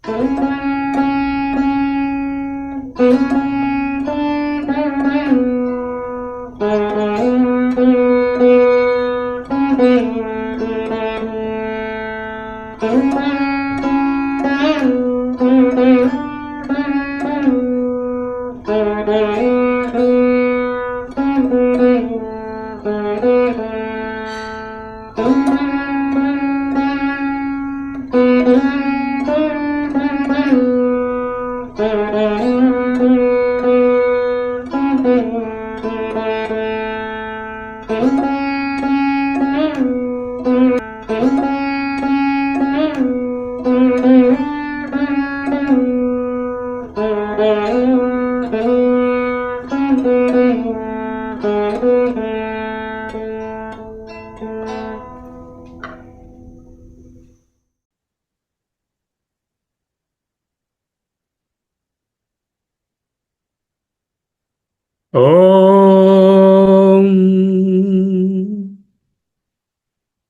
ఓం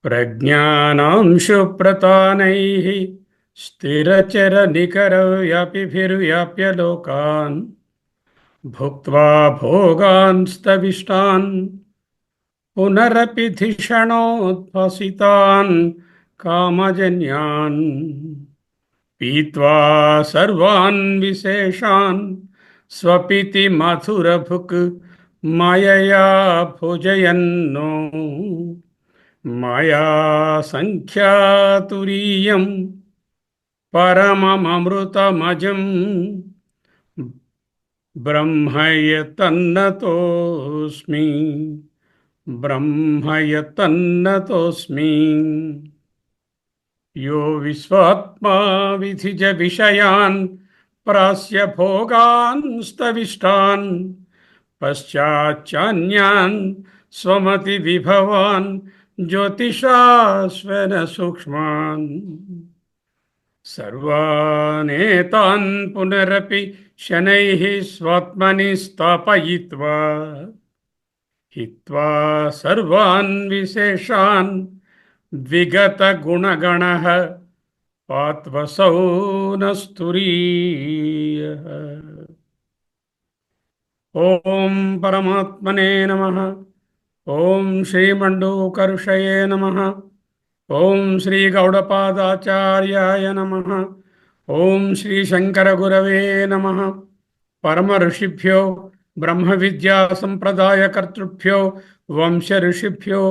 ప్రజ్ఞానాంశుప్రతానైః స్థిరచరనికరవ్యాపిభిర్వ్యాప్య లోకాన్ భుక్త్వా భోగాన్స్తవిష్టాన్ పునరపి ధిషణోద్భసితాన్ కామజన్యాన్ పీత్వా సర్వాన్ విశేషాన్ స్వపితి మధురభుక్ మాయయా భుజయన్నో మాయా సంఖ్యాతురీయం పరమమృతమజం బ్రహ్మయతన్నతోస్మి బ్రహ్మయతన్నతోస్మి. యో విశ్వాత్మా విధిజ విషయాన్ ప్రాస్య భోగాన్ స్తవిష్టాన్ పశ్చాచ్చాన్యాన్ స్వమతి విభవాన్ జ్యోతిషాస్వన సూక్ష్మాన్ సర్వానేతాన్ పునరపి శనైః స్వాత్మని స్థాపయిత్వా హిత్వా సర్వాన్ విశేషాన్ విగత గుణగణః పాత్వసౌ నస్తురీయః. ఓం పరమాత్మనే నమః. ఓం శ్రీమండూకర్షయే నమః. ఓం శ్రీ గౌడపాదాచార్యాయ నమః. ఓం శ్రీ శంకరగురవే నమః. పరమ ఋషిభ్యో బ్రహ్మ విద్యా సంప్రదాయ కర్తృభ్యో వంశ ఋషిభ్యో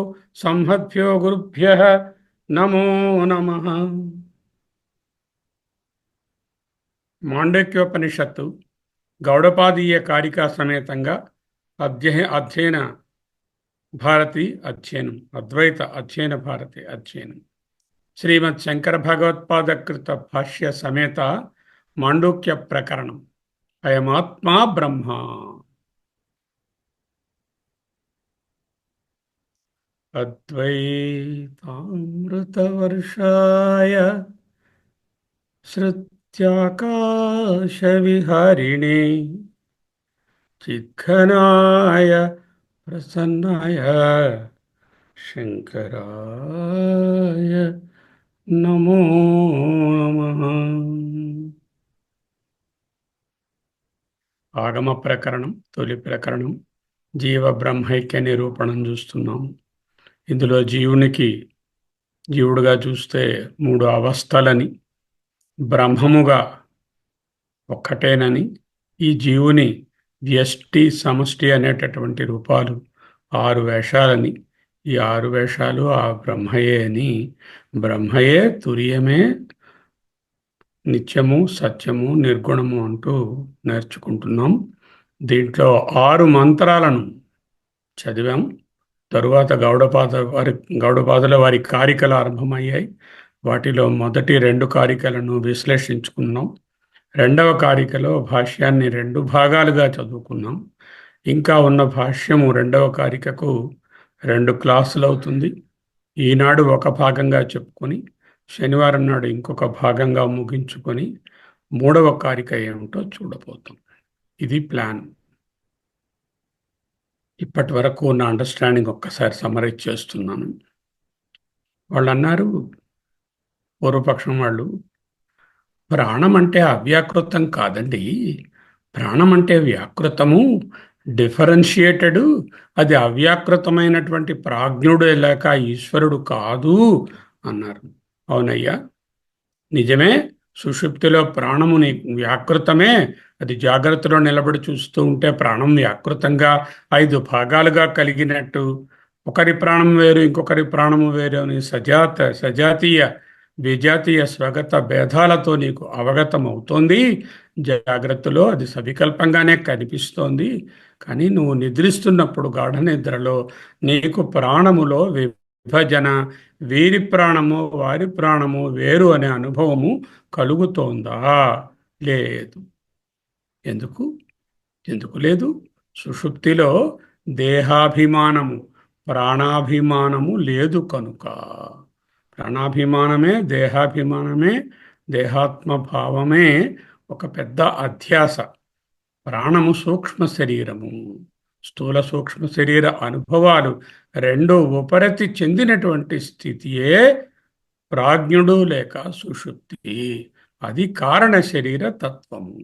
సంహద్భ్యో గురుభ్యః నమో నమః. మాండక్యోపనిషత్తు గౌడపాదీయ కారికా సమేతంగా అధ్యయన భారతి అధ్యయనం, అద్వైత అధ్యయన భారతి అధ్యయనం, శ్రీమద్ శంకర భగవత్పాదకృత భాష్య సమేత మాండూక్య ప్రకరణం. అయమాత్మా బ్రహ్మ. అద్వైతామృతవర్షాయ శ్రుత్యాకాశవిహారిణే చిద్ఘనాయ ప్రసన్నాయ శంకరాయ నమో నమః. ఆగమ ప్రకరణం, తొలి ప్రకరణం జీవ బ్రహ్మైక్య నిరూపణం చూస్తున్నాం. ఇందులో జీవుడుగా చూస్తే 3 అవస్థలని, బ్రహ్మముగా ఒక్కటేనని, ఈ జీవుని వ్యష్టి సమష్టి అనేటటువంటి రూపాలు 6 వేషాలని, ఈ 6 వేషాలు ఆ బ్రహ్మయే అని, బ్రహ్మయే తుర్యమే నిత్యము సత్యము నిర్గుణము అంటూ నేర్చుకుంటున్నాం. దీంట్లో 6 మంత్రాలను చదివాం. తరువాత గౌడపాదుల వారి కారికలు ఆరంభమయ్యాయి. వాటిలో మొదటి 2 కారికలను విశ్లేషించుకున్నాం. 2వ కారికలో భాష్యాన్ని 2 భాగాలుగా చదువుకున్నాం. ఇంకా ఉన్న భాష్యము 2వ కారికకు 2 క్లాసులు అవుతుంది. ఈనాడు ఒక భాగంగా చెప్పుకొని శనివారం నాడు ఇంకొక భాగంగా ముగించుకొని 3వ కారిక ఏమిటో చూడబోతాం. ఇది ప్లాన్. ఇప్పటి వరకు ఉన్న అండర్స్టాండింగ్ ఒక్కసారి సమరైజ్ చేస్తున్నాను. వాళ్ళు అన్నారు, పూర్వపక్షం వాళ్ళు, ప్రాణం అంటే అవ్యాకృతం కాదండి. ప్రాణం అంటే వ్యాకృతము, డిఫరెన్షియేటెడు. అది అవ్యాకృతమైనటువంటి ప్రాజ్ఞుడు లేక ఈశ్వరుడు కాదు అన్నారు. అవునయ్యా, నిజమే. సుషుప్తిలో ప్రాణము వ్యాకృతమే. అది జాగ్రత్తలో నిలబడి చూస్తూ ఉంటే ప్రాణం వ్యాకృతంగా 5 భాగాలుగా కలిగినట్టు, ఒకరి ప్రాణం వేరు ఇంకొకరి ప్రాణము వేరు అని సజాతీయ విజాతీయ స్వగత భేదాలతో నీకు అవగతం అవుతోంది. జాగ్రత్తలో అది సవికల్పంగానే కనిపిస్తోంది. కానీ నువ్వు నిద్రిస్తున్నప్పుడు గాఢ నిద్రలో నీకు ప్రాణములో విభజన, వీరి ప్రాణము వారి ప్రాణము వేరు అనే అనుభవము కలుగుతోందా? లేదు. ఎందుకు? ఎందుకు లేదు? సుషుప్తిలో దేహాభిమానము, ప్రాణాభిమానము లేదు కనుక. ప్రాణాభిమానమే, దేహాభిమానమే, దేహాత్మభావమే ఒక పెద్ద అధ్యాస. ప్రాణము సూక్ష్మ శరీరము, స్థూల సూక్ష్మ శరీర అనుభవాలు రెండు ఉపరతి చెందినటువంటి స్థితియే ప్రాజ్ఞుడు లేక సుషుప్తి. అది కారణ శరీర తత్వము.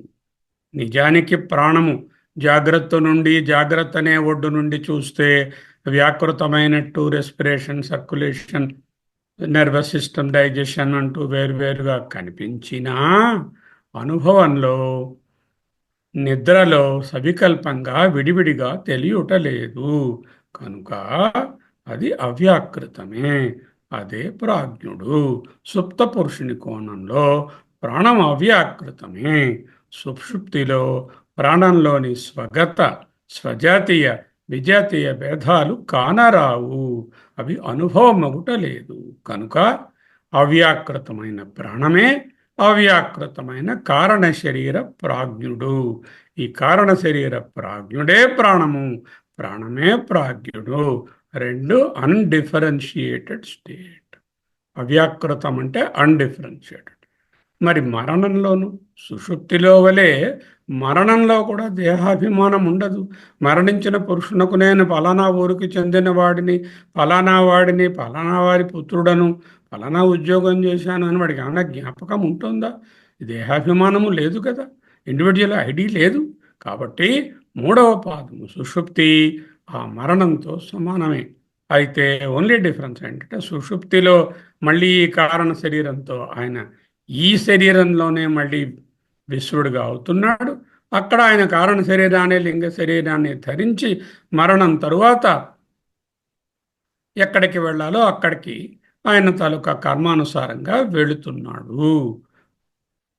నిజానికి ప్రాణము జాగ్రత్త నుండి, జాగ్రత్త అనే ఒడ్డు నుండి చూస్తే వ్యాకృతమైనట్టు respiration, circulation, nervous system, digestion అంటూ వేరువేరుగా కనిపించినా అనుభవంలో, నిద్రలో సవికల్పంగా విడివిడిగా తెలియటలేదు కనుక అది అవ్యాకృతమే. అదే ప్రాజ్ఞుడు. సుప్త పురుషుని కోణంలో ప్రాణం అవ్యాకృతమే. సుషుప్తిలో ప్రాణంలోని స్వగత, స్వజాతీయ, విజాతీయ భేదాలు కానరావు. అవి అనుభవం అగుటలేదు కనుక అవ్యాకృతమైన ప్రాణమే అవ్యాకృతమైన కారణ శరీర ప్రాజ్ఞుడు. ఈ కారణ శరీర ప్రాజ్ఞుడే ప్రాణము, ప్రాణమే ప్రాజ్ఞుడు. రెండు అన్డిఫరెన్షియేటెడ్ స్టేట్. అవ్యాకృతం అంటే అన్డిఫరెన్షియేటెడ్. మరి మరణంలోను సుషుప్తిలో వలె మరణంలో కూడా దేహాభిమానం ఉండదు. మరణించిన పురుషునకు నేను ఫలానా ఊరికి చెందిన వాడిని, ఫలానా వాడిని, ఫలానా వారి పుత్రుడను, ఫలానా ఉద్యోగం చేశాను అని వాడికి ఏమైనా జ్ఞాపకం ఉంటుందా? దేహాభిమానము లేదు కదా, ఇండివిజువల్ ఐడి లేదు. కాబట్టి 3వ పాదము సుషుప్తి ఆ మరణంతో సమానమే. అయితే ఓన్లీ డిఫరెన్స్ ఏంటంటే సుషుప్తిలో మళ్ళీ ఈ కారణ శరీరంతో ఆయన ఈ శరీరంలోనే మళ్ళీ విశ్వడుగా అవుతున్నాడు. అక్కడ ఆయన కారణ శరీరాన్ని, లింగ శరీరాన్ని ధరించి మరణం తరువాత ఎక్కడికి వెళ్ళాలో అక్కడికి ఆయన తాలూకా కర్మానుసారంగా వెళుతున్నాడు.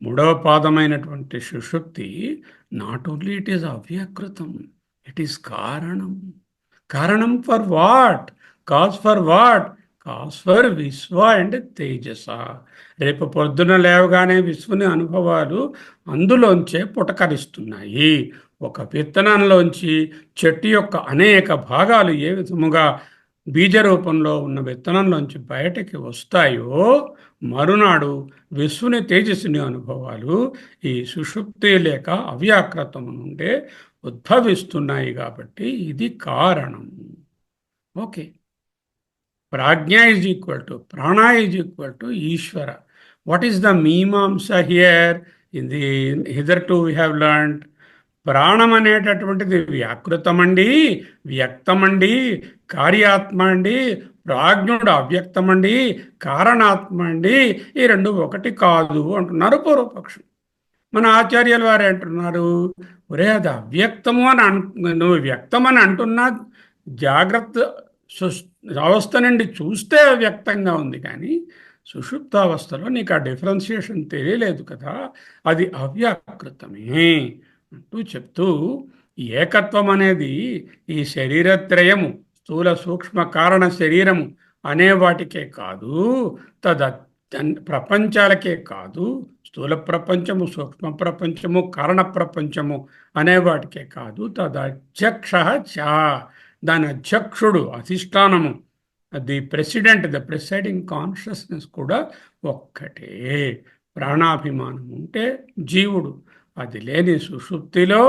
3వ పాదమైనటువంటి సుషుప్తి నాట్ ఓన్లీ ఇట్ ఈస్ అవ్యాకృతం, ఇట్ ఈస్ కారణం. కారణం for what? Cause for what? Cause for విశ్వ అండ్ తేజస. రేపు పొద్దున లేవగానే విశ్వని అనుభవాలు అందులోంచే పుటకరిస్తున్నాయి. ఒక విత్తనంలోంచి చెట్టు యొక్క అనేక భాగాలు ఏ విధముగా బీజ రూపంలో ఉన్న విత్తనంలోంచి బయటకి వస్తాయో, మరునాడు విశ్వని తేజస్సుని అనుభవాలు ఈ సుషుప్తి లేక అవ్యాకృతం నుండే ఉద్భవిస్తున్నాయి. కాబట్టి ఇది కారణం. Okay. Prajna is equal to Prana is equal to Ishvara. What is the Mimamsa here? In the hitherto we have learned ప్రాణం అనేటటువంటిది వ్యాకృతమండి, వ్యక్తమండి, కార్యాత్మ అండి, ప్రాజ్ఞుడు అవ్యక్తమండి, కారణాత్మ అండి. ఈ రెండు ఒకటి కాదు అంటున్నారు పూర్వపక్షం. మన ఆచార్యుల వారు అంటున్నారు, ఒరే అది అవ్యక్తము అని నువ్వు వ్యక్తమని అంటున్నా జాగ్రత్త అవస్థ నుండి చూస్తే వ్యక్తంగా ఉంది, కానీ సుషుప్తావస్థలో నీకు ఆ డిఫరెన్షియేషన్ తెలియలేదు కదా, అది అవ్యాకృతమే అంటూ చెప్తూ, ఏకత్వం అనేది ఈ శరీరత్రయము, స్థూల సూక్ష్మ కారణ శరీరము అనే వాటికే కాదు, ప్రపంచాలకే కాదు, స్థూల ప్రపంచము, సూక్ష్మ ప్రపంచము, కారణ ప్రపంచము అనే వాటికే కాదు, తదధ్యక్ష చ, దాని అధ్యక్షుడు, అధిష్టానము, the president, the presiding consciousness కూడా ఒక్కటే. ప్రాణాభిమానం ఉంటే జీవుడు, అది లేని సుషుప్తిలో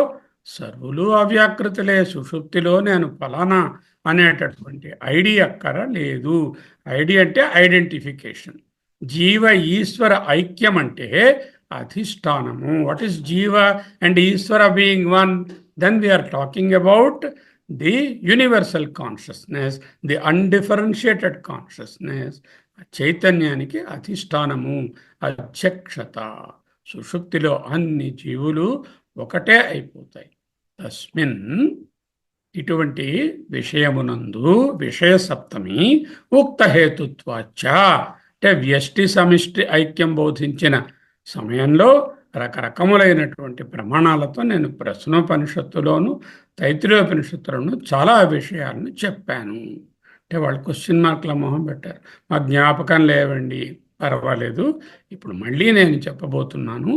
సర్వులు అవ్యాకృతులే. సుషుప్తిలో నేను ఫలానా అనేటటువంటి ఐడియా అక్కర లేదు. ఐడి అంటే ఐడెంటిఫికేషన్. జీవ ఈశ్వర ఐక్యం అంటే అధిష్టానము. What is jiva and Ishvara being one? Then we are talking about the universal consciousness, the undifferentiated consciousness. చైతన్యానికి అధిష్టానము అధ్యక్షత. సుషుప్తిలో అన్ని జీవులు ఒకటే అయిపోతాయి. తస్మిన్, ఇటువంటి విషయమునందు, విషయ సప్తమి ఉక్త హేతుత్వాచ, అంటే వ్యష్టి సమిష్టి ఐక్యం బోధించిన సమయంలో రకరకములైనటువంటి ప్రమాణాలతో నేను ప్రశ్నోపనిషత్తులోను తైత్రీయోపనిషత్తులోను చాలా విషయాలను చెప్పాను. అంటే వాళ్ళు క్వశ్చన్ మార్కుల మొహం పెట్టారు. మా జ్ఞాపకం లేవండి. పర్వాలేదు, ఇప్పుడు మళ్ళీ నేను చెప్పబోతున్నాను.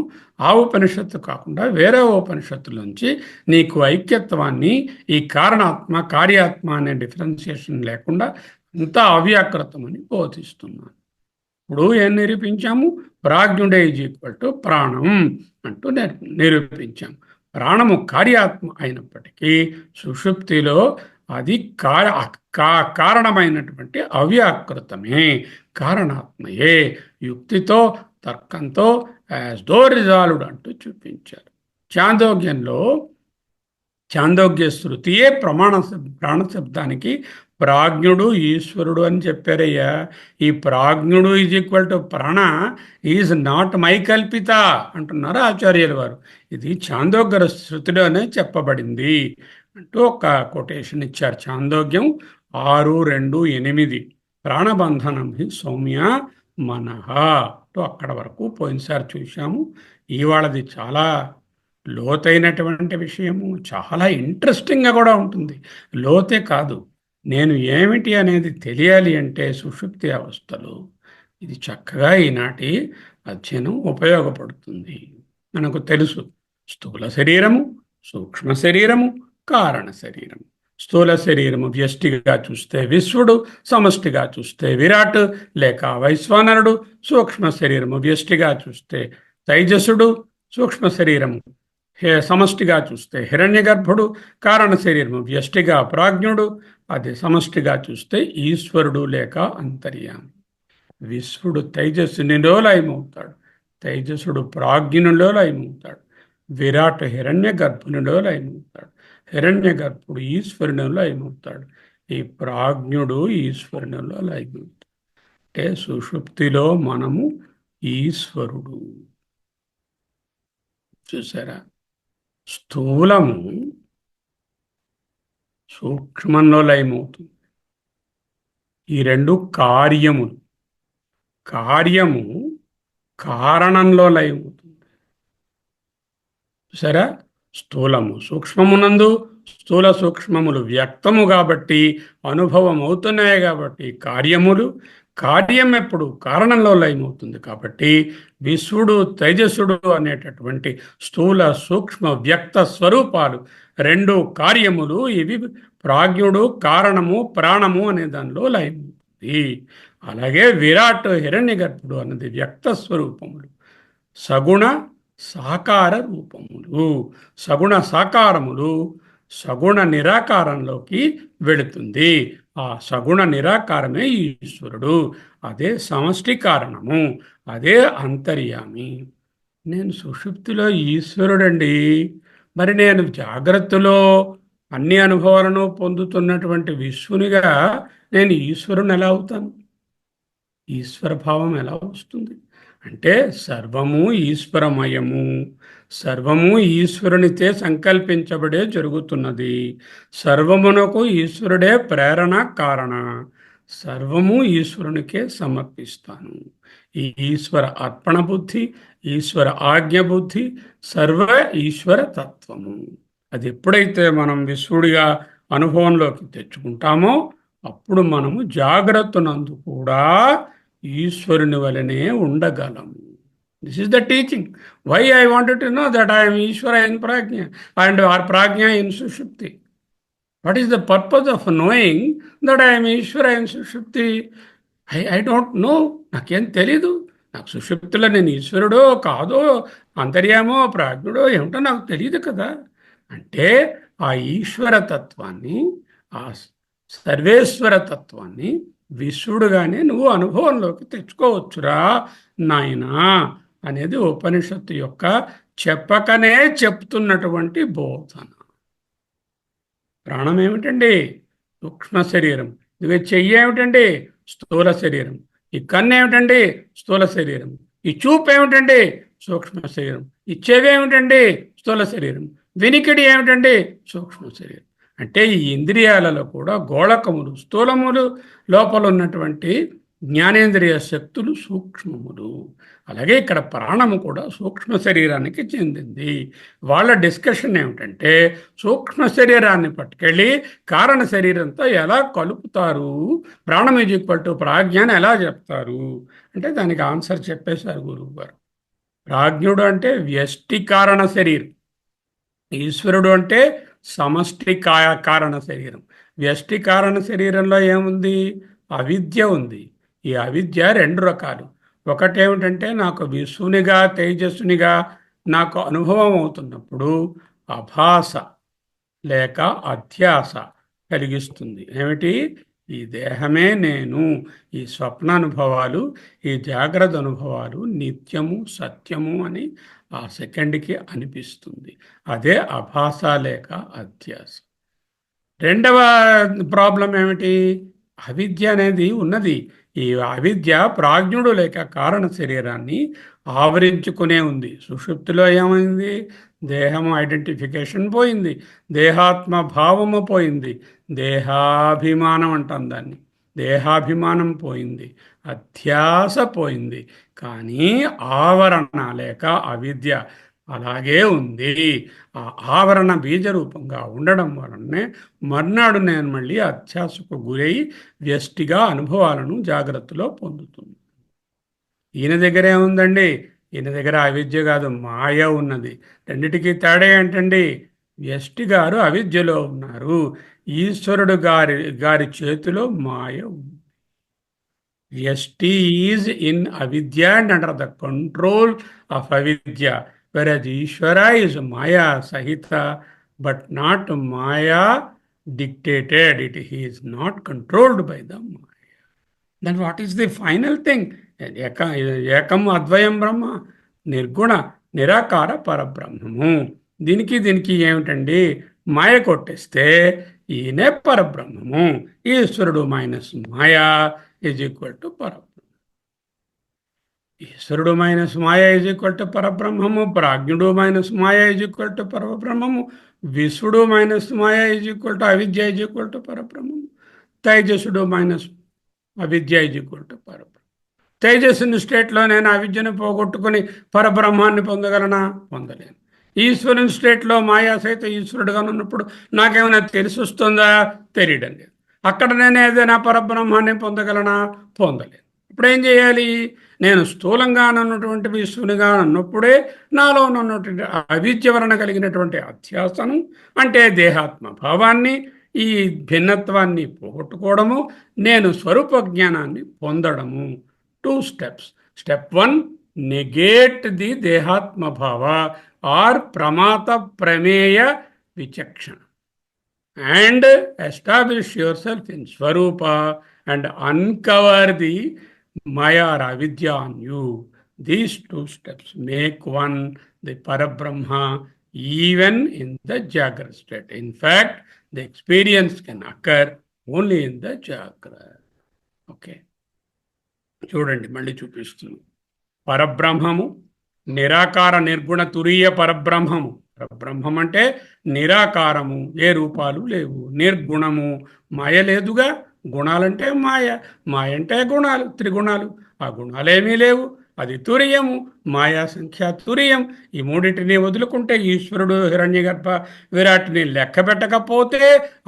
ఆ ఉపనిషత్తు కాకుండా వేరే ఉపనిషత్తులోంచి నీకు ఐక్యత్వాన్ని, ఈ కారణాత్మ కార్యాత్మ అనే డిఫరెన్సియేషన్ లేకుండా అంతా అవ్యాకృతం అని బోధిస్తున్నాను. ఇప్పుడు ఏం నిరూపించాము? ప్రాజ్ఞుడే ఈజ్ ఈక్వల్ టు ప్రాణం అంటూ నిరూపించాము. ప్రాణము కార్యాత్మ అయినప్పటికీ సుషుప్తిలో అది కారణమైనటువంటి అవ్యాకృతమే, కారణాత్మయే. యుక్తితో, తర్కంతో యాజ్ దో రిజాల్వ్డ్ అంటూ చూపించారు. చాందోగ్యంలో చాందోగ్య శృతియే ప్రాణ శబ్దానికి ప్రాజ్ఞుడు ఈశ్వరుడు అని చెప్పారయ్యా. ఈ ప్రాజ్ఞుడు ఈజ్ ఈక్వల్ టు ప్రాణ ఈజ్ నాట్ మై కల్పిత అంటున్నారు ఆచార్యుల వారు. ఇది చాందోగ్య శృతిలోనే చెప్పబడింది అంటూ ఒక కొటేషన్ ఇచ్చారు. చాందోగ్యం 6:2-8 ప్రాణబంధనం హి సౌమ్య మనః తో అక్కడ వరకు పోయినసారి చూశాము. ఇవాళది చాలా లోతైనటువంటి విషయము, చాలా ఇంట్రెస్టింగ్గా కూడా ఉంటుంది. లోతే కాదు, నేను ఏమిటి అనేది తెలియాలి అంటే సుషుప్తి అవస్థలో ఇది చక్కగా ఈనాటి అధ్యయనం ఉపయోగపడుతుంది. మనకు తెలుసు, స్థూల శరీరము, సూక్ష్మ శరీరము, కారణ శరీరము. స్థూల శరీరము వ్యష్టిగా చూస్తే విశ్వడు, సమష్టిగా చూస్తే విరాట్ లేక వైశ్వానరుడు. సూక్ష్మ శరీరము వ్యష్టిగా చూస్తే తైజసుడు, సూక్ష్మ శరీరము సమష్టిగా చూస్తే హిరణ్యగర్భుడు, కారణ శరీరము వ్యష్టిగా ప్రాజ్ఞుడు, అది సమష్టిగా చూస్తే ఈశ్వరుడు లేక అంతర్యామి. విశ్వడు తైజస్సునిలో లయమవుతాడు, తైజసుడు ప్రాజ్ఞునిలో లయమవుతాడు, విరాట్ హిరణ్య గర్భునిలో లయమవుతాడు, హిరణ్య గర్భుడు ఈశ్వరునిలో లయమవుతాడు, ఈ ప్రాజ్ఞుడు ఈశ్వరునిలో లయమవుతాడు. అంటే సుషుప్తిలో మనము ఈశ్వరుడు. చూసారా? స్థూలము సూక్ష్మంలో లయమవుతుంది. ఈ రెండు కార్యములు. కార్యము కారణంలో లయమవుతుంది. సరే, స్థూలము సూక్ష్మమునందు, స్థూల సూక్ష్మములు వ్యక్తము కాబట్టి, అనుభవం అవుతున్నాయి కాబట్టి కార్యములు. కార్యం ఎప్పుడు కారణంలో లయమవుతుంది కాబట్టి విశ్వడు తైజసుడు అనేటటువంటి స్థూల సూక్ష్మ వ్యక్త స్వరూపాలు రెండు కార్యములు. ఇవి ప్రాజ్ఞుడు, కారణము, ప్రాణము అనే దానిలో లయమవుతుంది. అలాగే విరాట్ హిరణ్య గర్భుడు అన్నది వ్యక్త స్వరూపములు, సగుణ సాకార రూపములు. సగుణ సాకారములు సగుణ నిరాకారంలోకి వెళుతుంది. ఆ సగుణ నిరాకారమే ఈశ్వరుడు. అదే సమష్టి కారణము, అదే అంతర్యామి. నేను సుషుప్తిలో ఈశ్వరుడండి, మరి నేను జాగ్రత్తలో అన్ని అనుభవాలను పొందుతున్నటువంటి విశ్వనిగా నేను ఈశ్వరుని ఎలా అవుతాను? ఈశ్వర భావం ఎలా వస్తుంది? అంటే సర్వము ఈశ్వరమయము, సర్వము ఈశ్వరునితే సంకల్పించబడే జరుగుతున్నది. సర్వమునకు ఈశ్వరుడే ప్రేరణ కారణ. సర్వము ఈశ్వరునికే సమర్పిస్తాను. ఈ ఈశ్వర అర్పణ బుద్ధి, ఈశ్వర ఆజ్ఞ బుద్ధి, సర్వ ఈశ్వర తత్వము. అది ఎప్పుడైతే మనం విశ్వడిగా అనుభవంలోకి తెచ్చుకుంటామో అప్పుడు మనము జాగ్రత్తనందు కూడా ఈశ్వరుని వలనే ఉండగలము. This is the teaching. Why I wanted to know that I am Ishvara in Prajna and or Prajna in Sushupti. What is the purpose of knowing that I am Ishvara in Sushupti? I don't know. నాకేం తెలీదు. నాకు సుషుప్తిలో నేను ఈశ్వరుడో కాదో, అంతర్యామో ప్రాజ్ఞుడో ఏమిటో నాకు తెలియదు కదా. అంటే ఆ ఈశ్వర తత్వాన్ని, ఆ సర్వేశ్వర తత్వాన్ని విశ్వడుగానే నువ్వు అనుభవంలోకి తెచ్చుకోవచ్చురా నాయనా అనేది ఉపనిషత్తు యొక్క చెప్పకనే చెప్తున్నటువంటి బోధన. ప్రాణం ఏమిటండి? సూక్ష్మ శరీరం. ఇదిగో చెయ్యి ఏమిటండి? స్థూల శరీరం. ఈ కన్ను ఏమిటండి? స్థూల శరీరం. ఈ చూపు ఏమిటండి? సూక్ష్మ శరీరం. ఈ చెవి ఏమిటండి? స్థూల శరీరం. వినికిడి ఏమిటండి? సూక్ష్మ శరీరం. అంటే ఈ ఇంద్రియాలలో కూడా గోళకములు, స్థూలములు, లోపల ఉన్నటువంటి జ్ఞానేంద్రియ శక్తులు సూక్ష్మములు. అలాగే ఇక్కడ ప్రాణము కూడా సూక్ష్మ శరీరానికి చెందింది. వాళ్ళ డిస్కషన్ ఏమిటంటే సూక్ష్మ శరీరాన్ని పట్టుకెళ్ళి కారణ శరీరంతో ఎలా కలుపుతారు, ప్రాణం ఈజ్ ఈక్వల్ టు ప్రాజ్ఞాన్ని ఎలా చెప్తారు అంటే దానికి ఆన్సర్ చెప్పేశారు గురువు గారు. ప్రాజ్ఞుడు అంటే వ్యష్టి కారణ శరీరం, ఈశ్వరుడు అంటే సమష్టి కారణ శరీరం. వ్యష్టి కారణ శరీరంలో ఏముంది? అవిద్య ఉంది. ఈ అవిద్య రెండు రకాలు. ఒకటేమిటంటే నాకు విశ్వనిగా తేజస్సునిగా నాకు అనుభవం అవుతున్నప్పుడు అభాస లేక అధ్యాస కలిగిస్తుంది. ఏమిటి? ఈ దేహమే నేను, ఈ స్వప్న అనుభవాలు, ఈ జాగ్రత్త అనుభవాలు నిత్యము సత్యము అని ఆ సెకండ్కి అనిపిస్తుంది. అదే అభాస లేక అధ్యాస. రెండవ ప్రాబ్లం ఏమిటి? అవిద్య అనేది ఉన్నది. ఈ అవిద్య ప్రాజ్ఞుడు లేక కారణ శరీరాన్ని ఆవరించుకునే ఉంది. సుషుప్తిలో ఏమైంది? దేహము ఐడెంటిఫికేషన్ పోయింది, దేహాత్మ భావము పోయింది, దేహాభిమానం అంటాం దాన్ని. దేహాభిమానం పోయింది, అధ్యాస పోయింది. కానీ ఆవరణ లేక అవిద్య అలాగే ఉంది. ఆ ఆవరణ బీజరూపంగా ఉండడం వలనే మర్నాడు నేను మళ్ళీ అధ్యాసకు గురై వ్యష్టిగా అనుభవాలను జాగ్రత్తలో పొందుతుంది. ఈయన దగ్గర ఏముందండి? ఈయన దగ్గర అవిద్య కాదు, మాయ ఉన్నది. రెండిటికి తేడా ఏంటండి? వ్యష్టి గారు అవిద్యలో ఉన్నారు, ఈశ్వరుడు గారి చేతిలో మాయ ఉంది. వ్యష్టి ఈజ్ ఇన్ అవిద్య and under the control of అవిద్య, whereas Ishvara is Maya Sahita, but not Maya dictated. He is not controlled by the Maya. Then what is the final thing? Ekam Advayam Brahma, నిర్గుణ నిరాకార పరబ్రహ్మము. దీనికి ఏమిటండి? మాయ కొట్టేస్తే ఈయనే పరబ్రహ్మము. ఈశ్వరుడు మైనస్ మాయా ఈజ్ ఈక్వల్ టు పరబ్రహ్మ. ఈశ్వరుడు మైనస్ మాయ ఈజ్ ఈక్వల్ టు పరబ్రహ్మము, ప్రాజ్ఞుడు మైనస్ మాయ ఈజ్ ఈక్వల్ టు పరబ్రహ్మము, విశ్వడు మైనస్ మాయ ఈజ్ ఈక్వల్ టు అవిద్య ఈజ్ ఈక్వల్ టు పరబ్రహ్మము, తైజసుడు మైనస్ అవిద్య ఈజ్ ఈక్వల్ టు పరబ్రహ్మ. తేజస్సుని స్టేట్లో నేను అవిద్యను పోగొట్టుకుని పరబ్రహ్మాన్ని పొందగలనా? పొందలేను. ఈశ్వరుని స్టేట్లో మాయా సహిత ఈశ్వరుడుగా ఉన్నప్పుడు నాకేమైనా తెలిసి వస్తుందా? తెలియడం లేదు. అక్కడ నేను ఏదైనా పరబ్రహ్మాన్ని పొందగలనా? పొందలేను. ఇప్పుడు ఏం చేయాలి? నేను స్థూలంగా ఉన్నటువంటి విశ్వనిగా ఉన్నప్పుడే నాలో ఉన్నటువంటి అవిద్య వలన కలిగినటువంటి అధ్యాసను అంటే దేహాత్మ భావాన్ని, ఈ భిన్నత్వాన్ని పోగొట్టుకోవడము, నేను స్వరూప జ్ఞానాన్ని పొందడము. 2 steps. Step 1, negate the dehatma bhava or pramata prameya vichakshana and establish yourself in Swarupa and uncover the Maya or Avidya on you. These 2 steps make one the Parabrahma even in the Jagrata state. In fact, the experience can occur only in the Jagrata. Okay. చూడండి, మళ్ళీ చూపిస్తున్నాను. పరబ్రహ్మము నిరాకార నిర్గుణ తురీయ పరబ్రహ్మము. పరబ్రహ్మం అంటే నిరాకారము, ఏ రూపాలు లేవు, నిర్గుణము, మాయ లేదుగా. గుణాలంటే మాయ, మాయ అంటే గుణాలు, త్రిగుణాలు. ఆ గుణాలేమీ లేవు, అది తురియము, మాయా సంఖ్య తురియం. ఈ మూడింటిని వదులుకుంటే ఈశ్వరుడు హిరణ్యగర్భ విరాట్ని లెక్క పెట్టకపోతే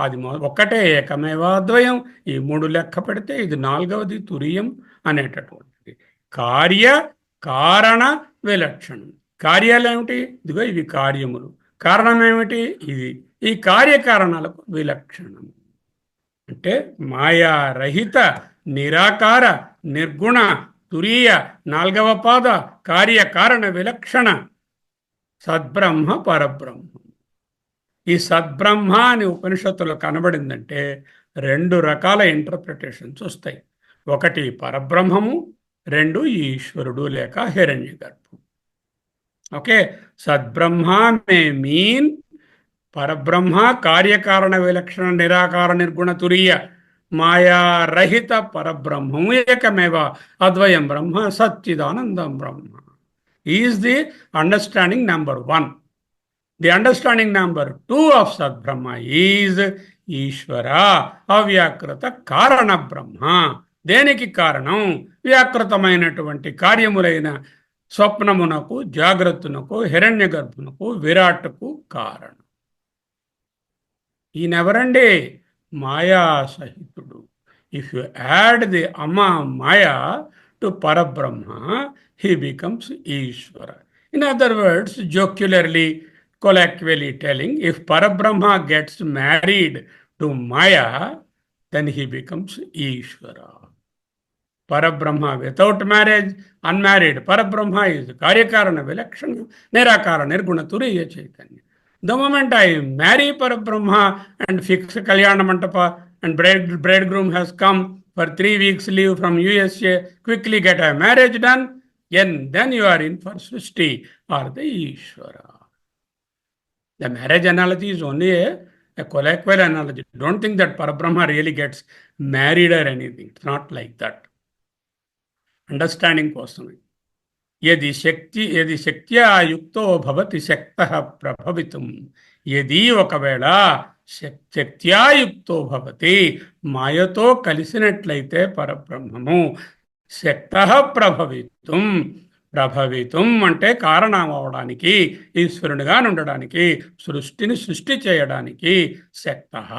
అది ఒక్కటే ఏకమేవాద్వయం. ఈ 3 లెక్క పెడితే ఇది 4వది తురియం అనేటటువంటిది. కార్య కారణ విలక్షణం. కార్యాలు ఏమిటి? ఇదిగో ఇవి కార్యములు. కారణం ఏమిటి? ఇది. ఈ కార్యకారణాలకు విలక్షణం అంటే మాయారహిత నిరాకార నిర్గుణ తురీయ 4వ పాద కార్యకారణ విలక్షణ సద్బ్రహ్మ పరబ్రహ్మం. ఈ సద్బ్రహ్మ అని ఉపనిషత్తులో కనబడిందంటే 2 రకాల ఇంటర్ప్రిటేషన్స్ వస్తాయి. ఒకటి పరబ్రహ్మము, రెండు ఈశ్వరుడు లేక హిరణ్యగర్భుడు. ఓకే, సద్బ్రహ్మ మే మీన్ పరబ్రహ్మ కార్యకారణ విలక్షణ నిరాకార నిర్గుణ తురీయ మాయారహిత పరబ్రహ్మం ఏకమేవ అద్వయం బ్రహ్మ సచ్చిదానందం బ్రహ్మ is the understanding number 1. The understanding number 2 of సద్బ్రహ్మ ఈజ్ ఈశ్వర అవ్యాకృత కారణ బ్రహ్మ. దేనికి కారణం? వ్యాకృతమైనటువంటి కార్యములైన స్వప్నమునకు, జాగ్రత్తనకు, హిరణ్య గర్భునకు, విరాట్కు కారణం. ఈయనెవరండి? మాయా సహితుడు. ఇఫ్ యు యాడ్ ది మాయా టు పరబ్రహ్మ, he becomes ఈశ్వర. In other words, jocularly, colloquially telling, if Parabrahma gets married to Maya, then he becomes Ishvara. Parabrahma without marriage, unmarried. Parabrahma is Karyakarana Vilakshana, Nirakara, Nirguna, Turiya Chaitanya. The moment I marry Parabrahma and fix Kalyana Mandapa and bridegroom has come for 3 weeks leave from USA, quickly get a marriage done, then you are in for Srishti or the Ishvara. The marriage analogy is only a colloquial analogy. Don't think that Parabrahma really gets married or anything. It's not like that. Understanding కోసమే. యది శక్త్యా యుక్తో భవతి శక్తః ప్రభవితుం. యది ఒకవేళ శక్త్యా యుక్తో భవతి, మాయతో కలిసినట్లయితే పరబ్రహ్మము, శక్తః ప్రభవితుం. ప్రభవితుం అంటే కారణం అవడానికి, ఈశ్వరునిగా ఉండడానికి, సృష్టిని సృష్టి చేయడానికి. శక్తః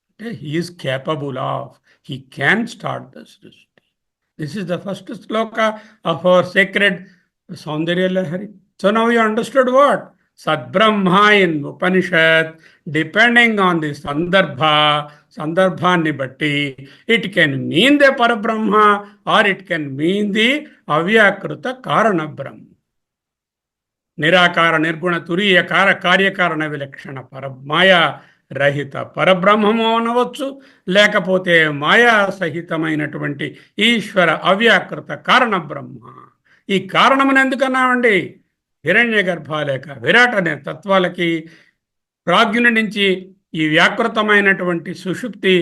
అంటే he is capable of, he can start the srishti. This is the first sloka of our sacred Saundarya Lahari. So now you understood what? Sadbrahma in Upanishad, depending on the Sandarbhani batti, it can mean the Parabrahma or it can mean the Avyakruta Karana Brahma. Nirakara Nirguna Turiya Karyakarana Vilakshana Paramaya రహిత పరబ్రహ్మము అనవచ్చు, లేకపోతే మాయా సహితమైనటువంటి ఈశ్వర అవ్యాకృత కారణ బ్రహ్మ. ఈ కారణమును ఎందుకన్నామండి? హిరణ్య గర్భ లేక విరాట్ అనే తత్వాలకి, ప్రాజ్ఞుని నుంచి ఈ వ్యాకృతమైనటువంటి సుషుప్తి,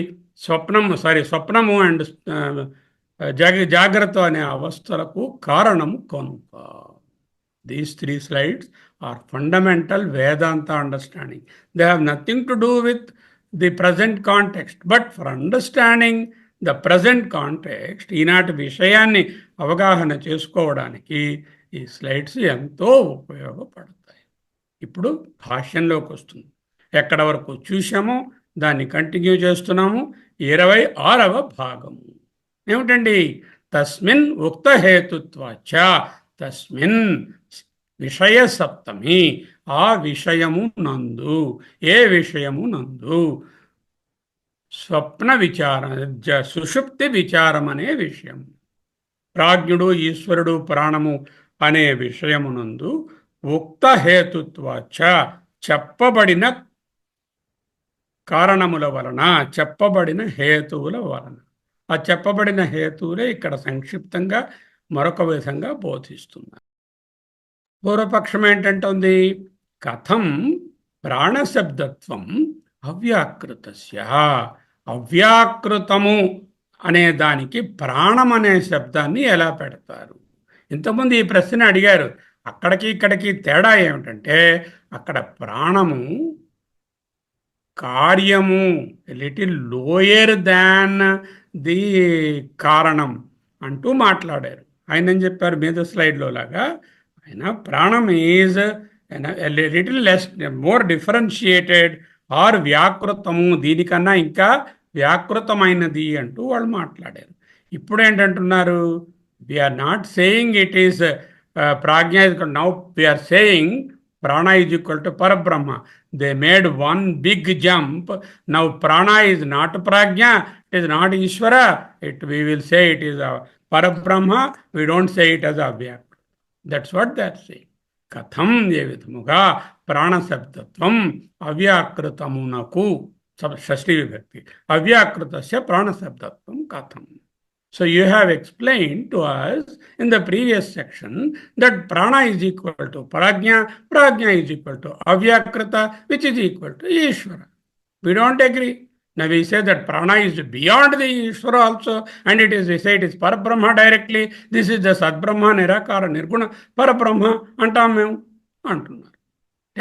స్వప్నము అండ్ జాగ్రత్త అనే అవస్థలకు కారణము కనుక. These 3 slides are fundamental Vedanta understanding. They have nothing to do with the present context. But for understanding the present context, ఈనాటి విషయాన్ని అవగాహన చేసుకోవడానికి ఈ స్లైడ్స్ ఎంతో ఉపయోగపడతాయి. ఇప్పుడు భాష్యంలోకి వస్తుంది. ఎక్కడ వరకు చూసామో దాన్ని కంటిన్యూ చేస్తున్నాము. 26వ భాగము ఏమిటండి? తస్మిన్ ఉక్త హేతుత్వాచ, తస్మిన్ విషయ సప్తమి, ఆ విషయము నందు. ఏ విషయము నందు? స్వప్న విచారం, సుషుప్తి విచారం అనే విషయం, ప్రాజ్ఞుడు, ఈశ్వరుడు, ప్రాణము అనే విషయమునందు ఉక్త హేతుత్వాచ, చెప్పబడిన కారణముల వలన, చెప్పబడిన హేతువుల వలన. ఆ చెప్పబడిన హేతువులే ఇక్కడ సంక్షిప్తంగా మరొక విధంగా బోధిస్తున్నారు. పూర్వపక్షం ఏంటంటుంది? కథం ప్రాణశబ్దత్వం అవ్యాకృతస్య, అవ్యాకృతము అనే దానికి ప్రాణం అనే శబ్దాన్ని ఎలా పెడతారు? ఇంతకుముందు ఈ ప్రశ్న అడిగారు. అక్కడికి ఇక్కడికి తేడా ఏమిటంటే, అక్కడ ప్రాణము కార్యము లిటిల్ లోయర్ దాన్ ది కారణం అంటూ మాట్లాడారు. ఆయన ఏం చెప్పారు మీద స్లైడ్లో లాగా? ఆయన ప్రాణం is little less, more differentiated or వ్యాకృతము, దీనికన్నా ఇంకా వ్యాకృతమైనది అంటూ వాళ్ళు మాట్లాడారు. ఇప్పుడు ఏంటంటున్నారు? We are not saying it is ప్రాజ్ఞ, now we are saying prana is equal to parabrahma. They made one big jump. Now prana is not prajna, it is not Ishvara. We will say it is a parabrahma. We don't say it as avyakt. That's what they are saying. Katham ye vidhamuga prana sabdatvam avyakృతమునకు, Shashthi విభక్తి, అవ్యాకృతస్య ప్రాణ శబ్దత్వం కథం. So you have explained to us in the previous section that prana is equal to prajna, prajna is equal to avyakrita, which is equal to Ishvara. We don't agree. Now we say that prana is beyond the Ishvara also, and we say it is Parabrahma directly. This is the Sadbrahma, Nirakara, Nirguna, Parabrahma అంటాం మేము అంటున్నారు.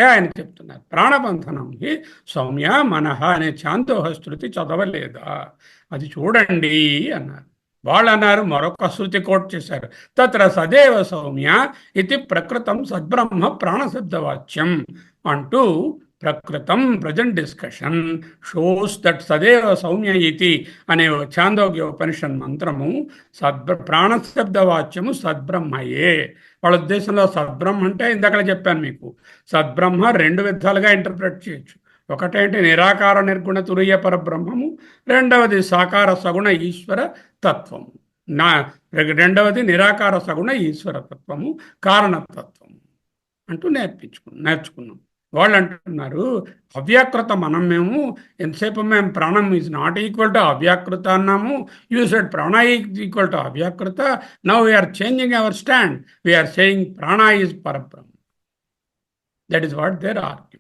ఆయన చెప్తున్నారు ప్రాణబంధనంకి సౌమ్య మనహ అనే ఛాందోహ శృతి చదవలేదా, అది చూడండి అన్నారు. వాళ్ళు అన్నారు, మరొక శృతి కోట్ చేశారు, తత్ర సదేవ సౌమ్య ఇది ప్రకృతం సద్బ్రహ్మ ప్రాణశబ్దవాచ్యం అంటూ ప్రకృతం ప్రజెంట్ డిస్కషన్ షోస్ దట్ సదేవ సౌమ్య ఇతి అనే ఛాందోగ్య ఉపనిషన్ మంత్రము ప్రాణశబ్దవాచ్యము సద్బ్రహ్మయే. వాళ్ళ ఉద్దేశంలో సద్బ్రహ్మ అంటే ఇందాక చెప్పాను మీకు, సద్బ్రహ్మ రెండు విధాలుగా ఇంటర్ప్రిట్ చేయొచ్చు. ఒకటేంటి నిరాకార నిర్గుణ తురీయ పరబ్రహ్మము, రెండవది సాకార సగుణ ఈశ్వర తత్వము. రెండవది నిరాకార సగుణ ఈశ్వర తత్వము, కారణతత్వము అంటూ నేర్చుకున్నాం. వాళ్ళు అంటున్నారు అవ్యాకృత మేము ఎంతసేపు మేము ప్రాణం ఈజ్ నాట్ ఈక్వల్ టు అవ్యాకృత అన్నాము, యూ సెడ్ ప్రాణ ఈజ్ ఈక్వల్ టు అవ్యాకృత. Now we are changing our stand, we are saying ప్రాణ ఈజ్ పరబ్రహ్మ. That is what their argument.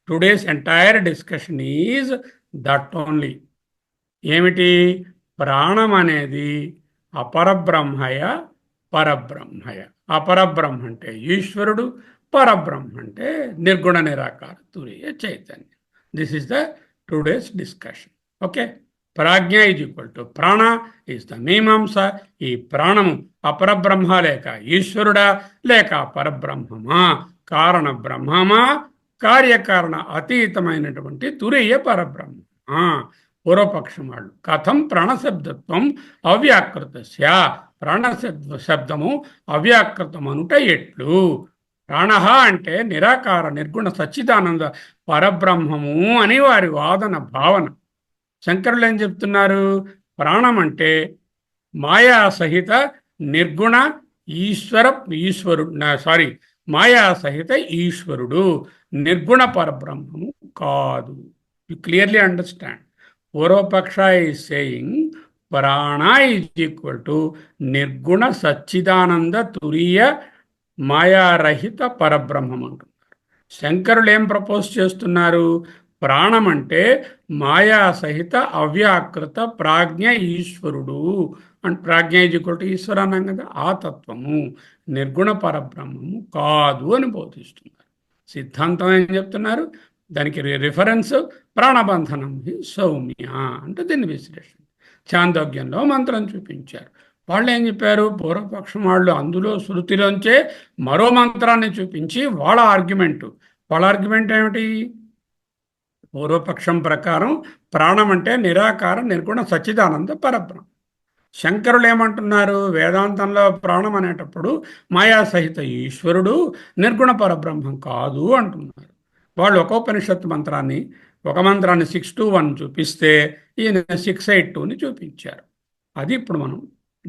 Today's entire discussion is that only. ఏమిటి? ప్రాణం అనేది అపరబ్రహ్మయ పరబ్రహ్మయ. అపరబ్రహ్మ అంటే ఈశ్వరుడు, పరబ్రహ్మ అంటే నిర్గుణ నిరాకార తురీయ చైతన్యం. This is the today's discussion. Okay, ప్రాజ్ఞ ఈజ్ ఈక్వల్ టు ప్రాణ ఈజ్ ద మీమాంస. ఈ ప్రాణము అపరబ్రహ్మ లేక ఈశ్వరుడా లేక పరబ్రహ్మమా, కారణ బ్రహ్మమా, కార్యకారణ అతీతమైనటువంటి తురీయ పరబ్రహ్మ. పూర్వపక్షం వాళ్ళు కథం ప్రాణశబ్దత్వం అవ్యాకృతస్య, ప్రాణశబ్దము అవ్యాకృతమనుట ఎట్లు? ప్రాణ అంటే నిరాకార నిర్గుణ సచ్చిదానంద పరబ్రహ్మము అని వారి వాదన భావన. శంకరులు ఏం చెప్తున్నారు? ప్రాణం అంటే మాయా సహిత నిర్గుణ మాయా సహిత ఈశ్వరుడు, నిర్గుణ పరబ్రహ్మము కాదు. You clearly understand. పూర్వపక్ష ఈజ్ సేయింగ్ ప్రాణ ఈజ్ ఈక్వల్ టు నిర్గుణ సచ్చిదానంద తురీయ మాయారహిత పరబ్రహ్మం అంటున్నారు. శంకరులు ఏం ప్రపోజ్ చేస్తున్నారు? ప్రాణం అంటే మాయా సహిత అవ్యాకృత ప్రాజ్ఞ ఈశ్వరుడు అండ్ ప్రాజ్ఞ ఈజ్వల్ ఈశ్వర అన్నాం కదా, ఆ తత్వము నిర్గుణ పరబ్రహ్మము కాదు అని బోధిస్తున్నారు. సిద్ధాంతం ఏం చెప్తున్నారు? దానికి రిఫరెన్స్ ప్రాణబంధనం సౌమ్య అంటే దీన్ని విశ్లేషణ. చాందోగ్యంలో మంత్రం చూపించారు. వాళ్ళు ఏం చెప్పారు? పూర్వపక్షం వాళ్ళు అందులో శృతిలోంచే మరో మంత్రాన్ని చూపించి వాళ్ళ ఆర్గ్యుమెంట్ ఏమిటి? పూర్వపక్షం ప్రకారం ప్రాణం అంటే నిరాకార నిర్గుణ సచ్చిదానంద పరబ్రహ్మ. శంకరులు ఏమంటున్నారు? వేదాంతంలో ప్రాణం అనేటప్పుడు మాయా సహిత ఈశ్వరుడు, నిర్గుణ పరబ్రహ్మం కాదు అంటున్నారు. వాళ్ళు ఒక్కోపనిషత్తు మంత్రాన్ని, ఒక మంత్రాన్ని 621 చూపిస్తే ఈయన 682ని చూపించారు. అది ఇప్పుడు మనం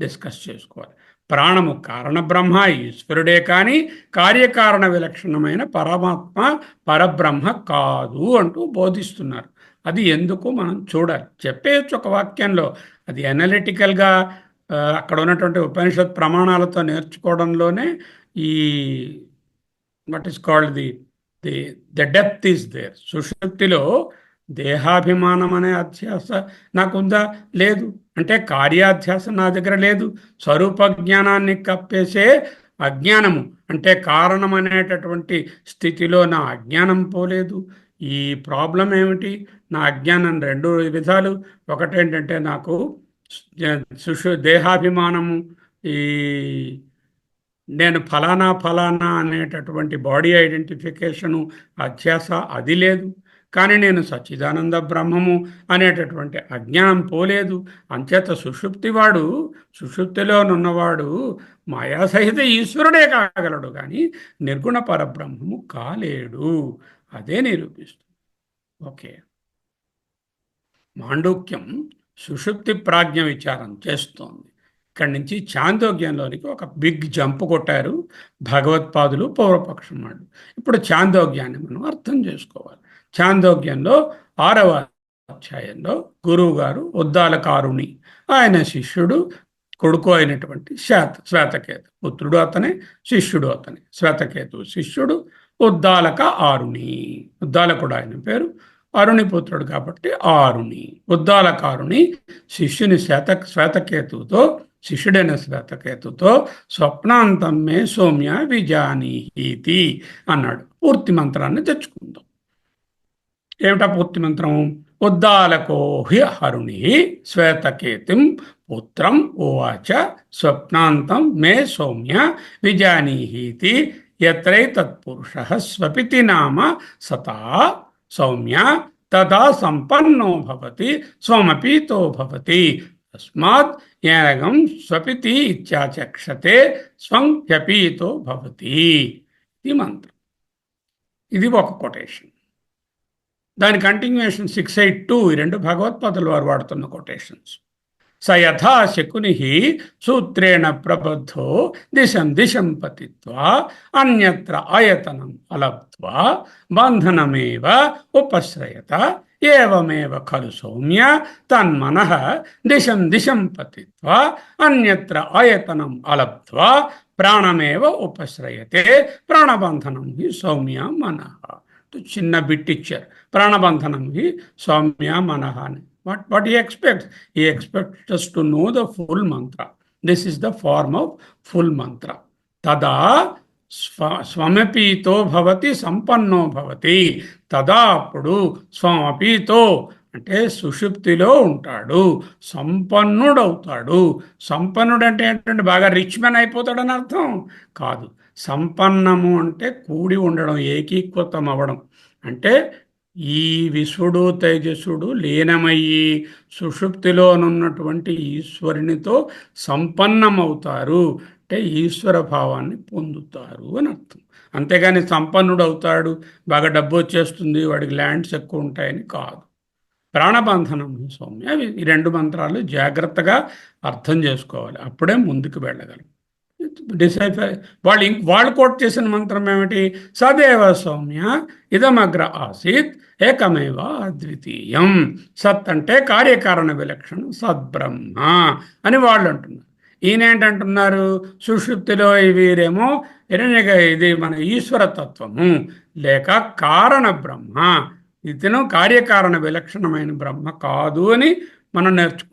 డిస్కస్ చేసుకోవాలి. ప్రాణము కారణ బ్రహ్మ ఈశ్వరుడే కానీ కార్యకారణ విలక్షణమైన పరమాత్మ పరబ్రహ్మ కాదు అంటూ బోధిస్తున్నారు. అది ఎందుకు మనం చూడాలి. చెప్పేయచ్చు ఒక వాక్యంలో. అది అనలిటికల్గా అక్కడ ఉన్నటువంటి ఉపనిషత్ ప్రమాణాలతో నేర్చుకోవడంలోనే ఈ what is called the depth is there. సుషుప్తిలో దేహాభిమానం అనే అధ్యాస నాకుందా? లేదు. అంటే కార్యాధ్యాస నా దగ్గర లేదు. స్వరూప జ్ఞానాన్ని కప్పేసే అజ్ఞానము అంటే కారణం అనేటటువంటి స్థితిలో నా అజ్ఞానం పోలేదు. ఈ ప్రాబ్లం ఏమిటి? నా అజ్ఞానం రెండు విధాలు. ఒకటేంటంటే నాకు దేహాభిమానము, ఈ నేను ఫలానా అనేటటువంటి బాడీ ఐడెంటిఫికేషను అధ్యాస అది లేదు. కానీ నేను సచ్చిదానంద బ్రహ్మము అనేటటువంటి అజ్ఞానం పోలేదు. అంచేత సుషుప్తిలోనున్నవాడు మాయాసహిత ఈశ్వరుడే కాగలడు కానీ నిర్గుణ పరబ్రహ్మము కాలేడు. అదే నిరూపిస్తుంది. ఓకే, మాండూక్యం సుషుప్తి ప్రాజ్ఞ విచారం చేస్తోంది. ఇక్కడి నుంచి చాందోగ్యంలోనికి ఒక బిగ్ జంప్ కొట్టారు భగవత్పాదులు, పూర్వపక్షం వాళ్ళు. ఇప్పుడు చాందోగ్యాన్ని మనం అర్థం చేసుకోవాలి. చాందోగ్యంలో 6వ అధ్యాయంలో గురువు గారు ఉద్దాలకారుని, ఆయన శిష్యుడు కొడుకు అయినటువంటి శ్వేతకేతు, పుత్రుడు అతనే, శిష్యుడు అతనే. శ్వేతకేతు శిష్యుడు, ఉద్దాలక ఆరుణి. ఉద్దాలకుడు ఆయన పేరు, అరుణి పుత్రుడు కాబట్టి ఆరుణి. ఉద్దాలకారుణి శిష్యుని శ్వేతకేతుతో, శిష్యుడైన శ్వేతకేతుతో స్వప్నాంతం మే సౌమ్య విజానీహీతి అన్నాడు. పూర్తి మంత్రాన్ని తెచ్చుకుందాం. ఏమిటా పూర్తి మంత్రం? ఉద్దాలకో హి హరుణి శ్వేతకేతిం పుత్రం ఉవాచ స్వప్నాంతం మే సౌమ్య విజానీహీతి యత్రైతత్పురుషః స్వపితి నామ సతా సౌమ్య తదా సంపన్నో భవతి స్వమపీతో భవతి తస్మాత్ ఏనగం స్వపితి ఇత్యాచక్షతే స్వం హ్యపీతో భవతి. ఇది మంత్రం. ఇది ఒక కొటేషన్. దాని కంటిన్యూషన్ 682. ఈ రెండు భగవత్పాదులు వారు వాడుతున్న కొటేషన్స్. స యథా శకుని సూత్రేణ ప్రబద్ధో దిశం దిశం పతిత్వా అన్యత్ర ఆయతనం అలబ్ధ్వా బంధనమేవ ఉపశ్రయత ఏవమేవ ఖలు సౌమ్య తన్మనః దిశం దిశం పతిత్వా అన్యత్ర ఆయతనం అలబ్ధ్వా ప్రాణమేవ ఉపశ్రయతే ప్రాణబంధనం హి సౌమ్య మనః. చిన్న బిట్ ఇచ్చారు. ప్రాణబంధనం హి సౌమ్య మనః అని. What he expects? He expects us to know the full mantra. This is the form of full mantra. Tada swamapito bhavati sampanno bhavati. Tada appudu swamapito అంటే సుషుప్తిలో ఉంటాడు, సంపన్నుడవుతాడు. సంపన్నుడు అంటే ఏంటంటే బాగా రిచ్ మ్యాన్ అయిపోతాడని అర్థం కాదు. సంపన్నము అంటే కూడి ఉండడం, ఏకీకృతం అవ్వడం. అంటే ఈ విశ్వడు తేజస్సుడు లీనమయ్యి సుషుప్తిలోనున్నటువంటి ఈశ్వరునితో సంపన్నమవుతారు. అంటే ఈశ్వర భావాన్ని పొందుతారు అని అర్థం. అంతేగాని సంపన్నుడు అవుతాడు, బాగా డబ్బు వచ్చేస్తుంది, వాడికి ల్యాండ్స్ ఎక్కువ ఉంటాయని కాదు. ప్రాణబంధనం సౌమ్య. ఈ రెండు మంత్రాలు జాగ్రత్తగా అర్థం చేసుకోవాలి, అప్పుడే ముందుకు వెళ్ళగలం. డిసైఫర్ వాళ్ళు కోట్ చేసిన మంత్రం ఏమిటి? సదేవ సౌమ్య ఇదమగ్ర ఆసీత్ ఏకమేవ అద్వితీయం. సత్ అంటే కార్యకారణ విలక్షణం, సద్బ్రహ్మ అని వాళ్ళు అంటున్నారు. ఈయనేంటంటున్నారు? సుషుప్తిలో వీరేమో ఇది మన ఈశ్వరతత్వము లేక కారణ బ్రహ్మ, ఇతను కార్యకారణ విలక్షణమైన బ్రహ్మ కాదు అని మనం నేర్చుకుంటాం.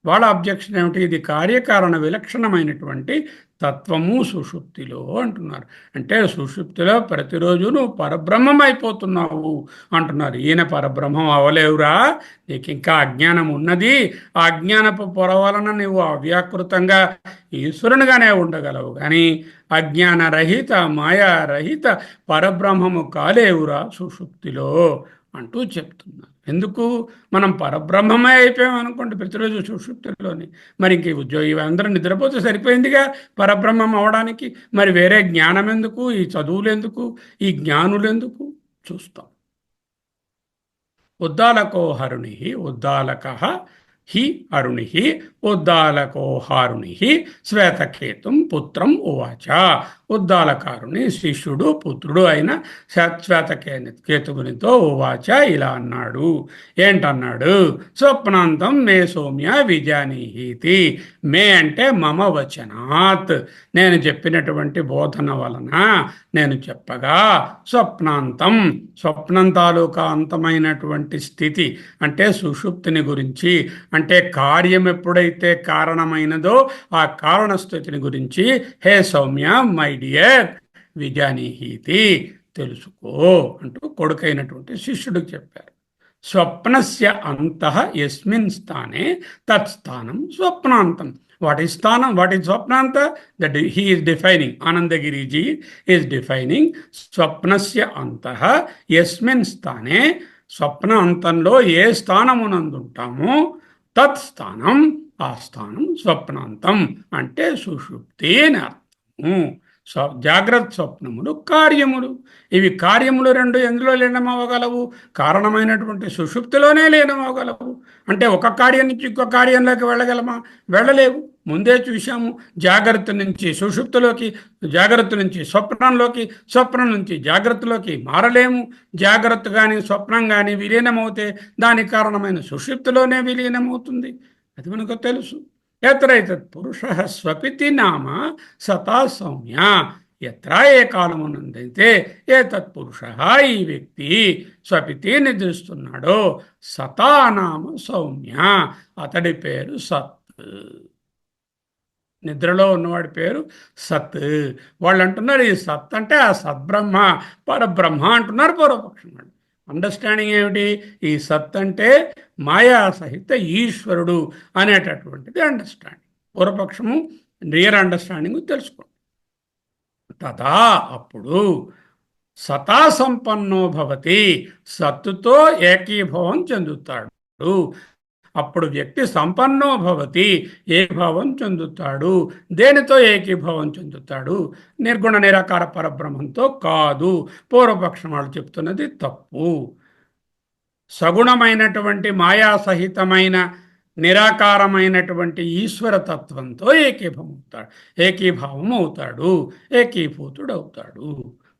వాళ్ళ అబ్జెక్షన్ ఏమిటి? ఇది కార్యకారణ విలక్షణమైనటువంటి తత్వము సుషుప్తిలో అంటున్నారు. అంటే సుషుప్తిలో ప్రతిరోజు నువ్వు పరబ్రహ్మం అయిపోతున్నావు అంటున్నారు. ఈయన పరబ్రహ్మం అవలేవురా, నీకు ఇంకా అజ్ఞానం ఉన్నది. ఆ అజ్ఞానపు పొర వలన నువ్వు అవ్యాకృతంగా ఈశ్వరునిగానే ఉండగలవు, కానీ అజ్ఞానరహిత మాయారహిత పరబ్రహ్మము కాలేవురా సుషుప్తిలో అంటూ చెప్తున్నారు. ఎందుకు? మనం పరబ్రహ్మమే అయిపోయాం అనుకోండి ప్రతిరోజు సుషుప్తిలోని. మరి ఇంక ఉద్యోగి అందరూ నిద్రపోతే సరిపోయిందిగా పరబ్రహ్మం అవడానికి. మరి వేరే జ్ఞానం ఎందుకు? ఈ చదువులు ఎందుకు? ఈ జ్ఞానులు ఎందుకు? చూస్తాం. ఉద్దాలకో హరుణి ఉద్దాలక హి అరుణి ఉద్దాలకో హారుణి శ్వేతకేతుం పుత్రం ఉవాచ. ఉద్దాలకారుని శిష్యుడు పుత్రుడు అయిన శ్వేతకేతునితో ఉవాచ ఇలా అన్నాడు. ఏంటన్నాడు? స్వప్నాంతం మే సౌమ్య విజానీహీతి. మే అంటే మమ వచనాత్, నేను చెప్పినటువంటి బోధన వలన, నేను చెప్పగా స్వప్నాంతం, స్వప్నం తాలూకా అంతమైనటువంటి స్థితి అంటే సుషుప్తిని గురించి, అంటే కార్యం ఎప్పుడైతే కారణమైనదో ఆ కారణ స్థితిని గురించి హే సౌమ్య మై డియర్ విజానీహీతి తెలుసుకో అంటూ కొడుకైనటువంటి శిష్యుడికి చెప్పారు. స్వప్నస్య అంతః యస్మిన్ స్థానే తత్స్థానం స్వప్నాంతం. వాట్ ఈస్ స్థానం? వాట్ ఈస్ స్వప్నాంత? That he is defining. Anandagiriji is defining స్వప్నస్య అంతః యస్మిన్ స్థానే, స్వప్న అంతంలో ఏ స్థానమునందుంటామో తత్ స్థానం, ఆ స్థానం స్వప్నాంతం అంటే సుషుప్తి అని అర్థము. జాగ్రత్త స్వప్నములు కార్యములు. ఇవి కార్యములు రెండు ఎందులో లీనమవ్వగలవు? కారణమైనటువంటి సుషుప్తిలోనే లీనమవ్వగలవు. అంటే ఒక కార్యం నుంచి ఇంకో కార్యంలోకి వెళ్ళగలమా? వెళ్ళలేవు. ముందే చూశాము. జాగ్రత్త నుంచి సుషుప్తిలోకి, జాగ్రత్త నుంచి స్వప్నంలోకి, స్వప్నం నుంచి జాగ్రత్తలోకి మారలేము. జాగ్రత్త కానీ స్వప్నం కానీ విలీనమవుతే దానికి కారణమైన సుషుప్తిలోనే విలీనమవుతుంది. అది మనకు తెలుసు. ఎత్రైతత్ పురుష స్వపితి నామ సతా సౌమ్య. ఎత్ర ఏ కాలమునందైతే ఏ తత్పురుష ఈ వ్యక్తి స్వపితి నిద్రిస్తున్నాడో సతా నామ సౌమ్య, అతడి పేరు సత్. నిద్రలో ఉన్నవాడి పేరు సత్. వాళ్ళు అంటున్నారు ఈ సత్ అంటే ఆ సద్బ్రహ్మ పరబ్రహ్మ అంటున్నారు పూర్వపక్షం వాళ్ళు. అండర్స్టాండింగ్ ఏమిటి? ఈ సత్ అంటే మాయా సహిత ఈశ్వరుడు అనేటటువంటిది అండర్స్టాండింగ్. పూర్వపక్షము రియల్ అండర్స్టాండింగ్ తెలుసుకోండి. తదా అప్పుడు సతా సంపన్నో భవతి, సత్తుతో ఏకీభవం చెందుతాడు. అప్పుడు వ్యక్తి సంపన్నో భవతి, ఏకీభావం చెందుతాడు. దేనితో ఏకీభావం చెందుతాడు? నిర్గుణ నిరాకార పరబ్రహ్మంతో కాదు. పూర్వపక్షం వాళ్ళు చెప్తున్నది తప్పు. సగుణమైనటువంటి మాయాసహితమైన నిరాకారమైనటువంటి ఈశ్వర తత్వంతో ఏకీభావం అవుతాడు, ఏకీభూతుడవుతాడు.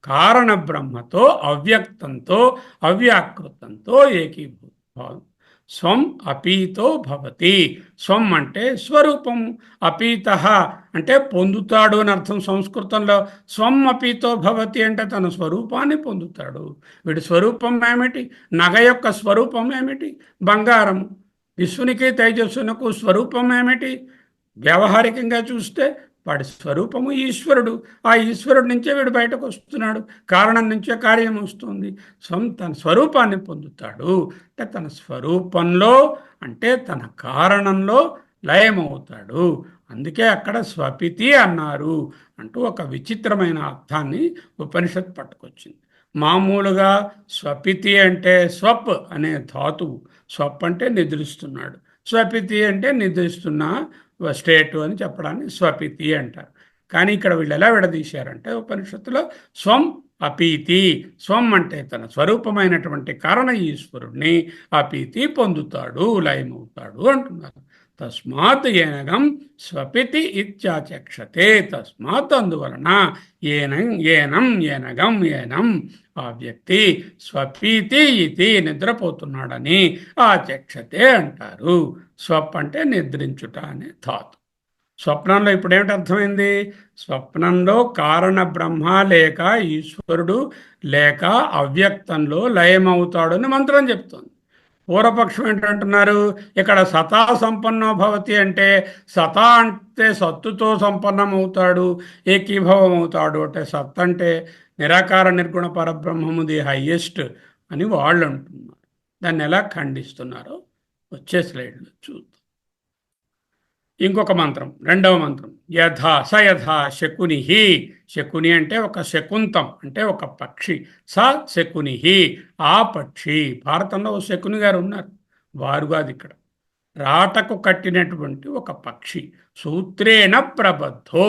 కారణ బ్రహ్మతో అవ్యక్తంతో అవ్యాకృతంతో ఏకీభూతం. స్వం అపీతో భవతి. స్వం అంటే స్వరూపం, అపీత అంటే పొందుతాడు అని అర్థం సంస్కృతంలో. స్వం అపీతో భవతి అంటే తన స్వరూపాన్ని పొందుతాడు. వీడి స్వరూపం ఏమిటి? నగ యొక్క స్వరూపం ఏమిటి? బంగారము. విశ్వనికి తేజస్సునకు స్వరూపం ఏమిటి? వ్యవహారికంగా చూస్తే వాడి స్వరూపము ఈశ్వరుడు. ఆ ఈశ్వరుడి నుంచే వీడు బయటకు వస్తున్నాడు. కారణం నుంచే కార్యం వస్తుంది. తన స్వరూపాన్ని పొందుతాడు. అంటే తన స్వరూపంలో అంటే తన కారణంలో లయమవుతాడు. అందుకే అక్కడ స్వపితి అన్నారు అంటూ ఒక విచిత్రమైన అర్థాన్ని ఉపనిషత్ పట్టుకొచ్చింది. మామూలుగా స్వపితి అంటే స్వప్ అనే ధాతువు. స్వప్ అంటే నిద్రిస్తున్నాడు, స్వపితి అంటే నిద్రిస్తున్న స్టేటు అని చెప్పడాన్ని స్వపితి అంటారు. కానీ ఇక్కడ వీళ్ళు ఎలా విడదీశారంటే ఉపనిషత్తులో స్వం అపీతి. స్వం అంటే తన స్వరూపమైనటువంటి కారణ ఈశ్వరుణ్ణి అపీతి పొందుతాడు, లయమవుతాడు అంటున్నారు. తస్మాత్ ఏనగం స్వపితి ఇత్యాచక్షతే. తస్మాత్ అందువలన ఏనగం ఏనం ఆ వ్యక్తి స్వపీతి ఇది నిద్రపోతున్నాడని ఆచక్షతే అంటారు. స్వప్ అంటే నిద్రించుట అనే ధాతు. స్వప్నంలో ఇప్పుడు ఏమిటి అర్థమైంది? స్వప్నంలో కారణ బ్రహ్మ లేక ఈశ్వరుడు లేక అవ్యక్తంలో లయమవుతాడు అని మంత్రం చెప్తోంది. పూర్వపక్షం ఏంటంటున్నారు? ఇక్కడ సతా సంపన్నో భవతి అంటే సతా అంటే సత్తుతో సంపన్నమవుతాడు, ఏకీభవం అవుతాడు. అంటే సత్ అంటే నిరాకార నిర్గుణ పరబ్రహ్మము ది హయ్యెస్ట్ అని వాళ్ళు అంటున్నారు. దాన్ని ఎలా ఖండిస్తున్నారో వచ్చే స్లైడ్లో చూద్దాం. ఇంకొక మంత్రం, రెండవ మంత్రం. యథా శకుని. శకుని అంటే ఒక శకుంతం అంటే ఒక పక్షి. శకుని ఆ పక్షి. భారతంలో ఓ శకుని గారు ఉన్నారు, వారు కాదు ఇక్కడ. రాటకు కట్టినటువంటి ఒక పక్షి. సూత్రేణ ప్రబద్ధో,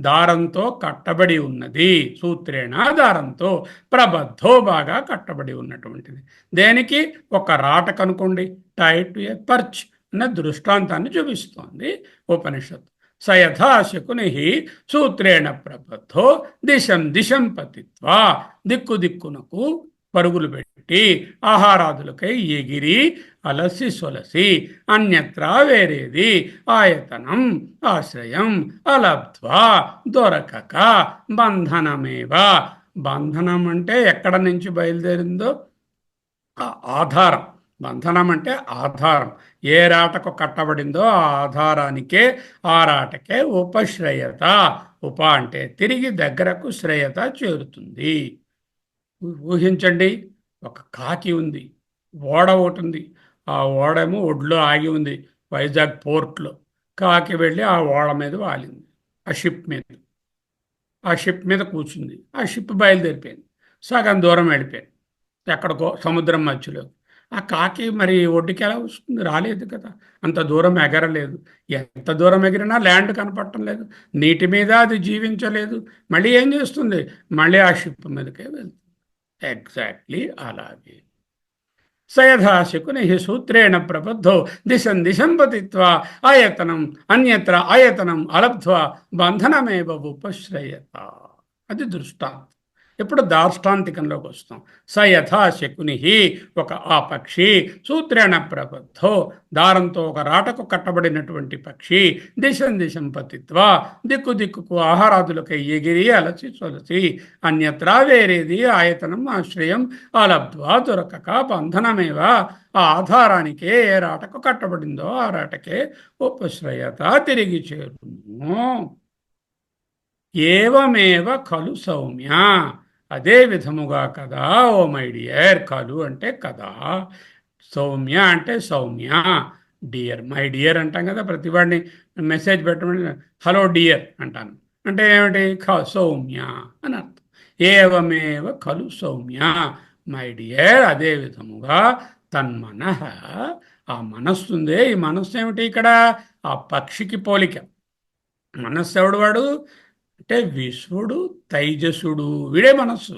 దారంతో కట్టబడి ఉన్నది. సూత్రేణ దారంతో, ప్రబద్ధో బాగా కట్టబడి ఉన్నటువంటిది. దేనికి? ఒక రాటకు అనుకోండి, టై టు ఏ పర్చ్ అన్న దృష్టాంతాన్ని చూపిస్తోంది ఉపనిషత్తు. సయథా శకుని సూత్రేణ ప్రబద్ధో దిశం పతిత్వా. దిక్కునకు పరుగులు పెట్టి ఆహారాదులకై ఎగిరి అలసి సొలసి అన్యత్రా వేరేది ఆయతనం ఆశ్రయం అలబ్ధ్వా దొరకక బంధనమేవ. బంధనం అంటే ఎక్కడ నుంచి బయలుదేరిందో ఆధారం. బంధనం అంటే ఆధారం. ఏ రాటకు కట్టబడిందో ఆ ఆధారానికే, ఆ రాటకే ఉపశ్రయత. ఉప అంటే తిరిగి దగ్గరకు, శ్రేయత చేరుతుంది. ఊహించండి, ఒక కాకి ఉంది, ఓడ ఒకటి ఉంది. ఆ ఓడేమో ఒడ్లో ఆగి ఉంది వైజాగ్ పోర్ట్లో. కాకి వెళ్ళి ఆ ఓడ మీద వాలింది, ఆ షిప్ మీద కూర్చుంది. ఆ షిప్ బయలుదేరిపోయింది, సగం దూరం వెళ్ళిపోయింది ఎక్కడికో సముద్రం మధ్యలో. ఆ కాకి మరి ఒడ్డుకి ఎలా వస్తుంది? రాలేదు కదా, అంత దూరం ఎగరలేదు. ఎంత దూరం ఎగిరినా ల్యాండ్ కనపడటం లేదు, నీటి మీద అది జీవించలేదు. మళ్ళీ ఏం చేస్తుంది? మళ్ళీ ఆ షిప్ మీదకే వెళ్తుంది. ఎగ్జాక్ట్లీ అలాగే సయథా శకుని సూత్రేణ ప్రబద్ధో దిశం పతిత్వా ఆయతనం అన్యత్ర ఆయతనం అలబ్ధ్వా బంధనమేవ ఉపశ్రయత. అది దృష్టాంతం. ఇప్పుడు దార్ష్టాంతికంలోకి వస్తాం. స యథా శకుని, ఒక ఆ పక్షి, సూత్రేణ ప్రబద్ధో, దారంతో ఒక రాటకు కట్టబడినటువంటి పక్షి, దిశం దిశం పతిత్వా, దిక్కు దిక్కుకు ఆహారాదులకై ఎగిరి అలసి సొలసి, అన్యత్రా వేరేది ఆయతనం ఆశ్రయం అలబ్ధ్వా దొరకక బంధనమేవ, ఆ ఆధారానికే ఏ రాటకు కట్టబడిందో ఆ రాటకే ఉపశ్రయత తిరిగి చేరును. ఏవమేవ ఖలు సౌమ్య, అదే విధముగా కదా ఓ మై డియర్. ఖలు అంటే కదా, సౌమ్య అంటే సౌమ్య, డియర్ మై డియర్ అంటాం కదా, ప్రతివాడిని మెసేజ్ పెట్టమని హలో డియర్ అంటాను. అంటే ఏమిటి? సౌమ్య అని అర్థం. ఏవమేవ ఖలు సౌమ్య, మై డియర్, అదే విధముగా తన్మనః, ఆ మనస్సు ఉందే, ఈ మనస్సు ఏమిటి ఇక్కడ? ఆ పక్షికి పోలిక. మనస్సు ఎవడు వాడు అంటే విశ్వడు, తైజసుడు, వీడే మనస్సు.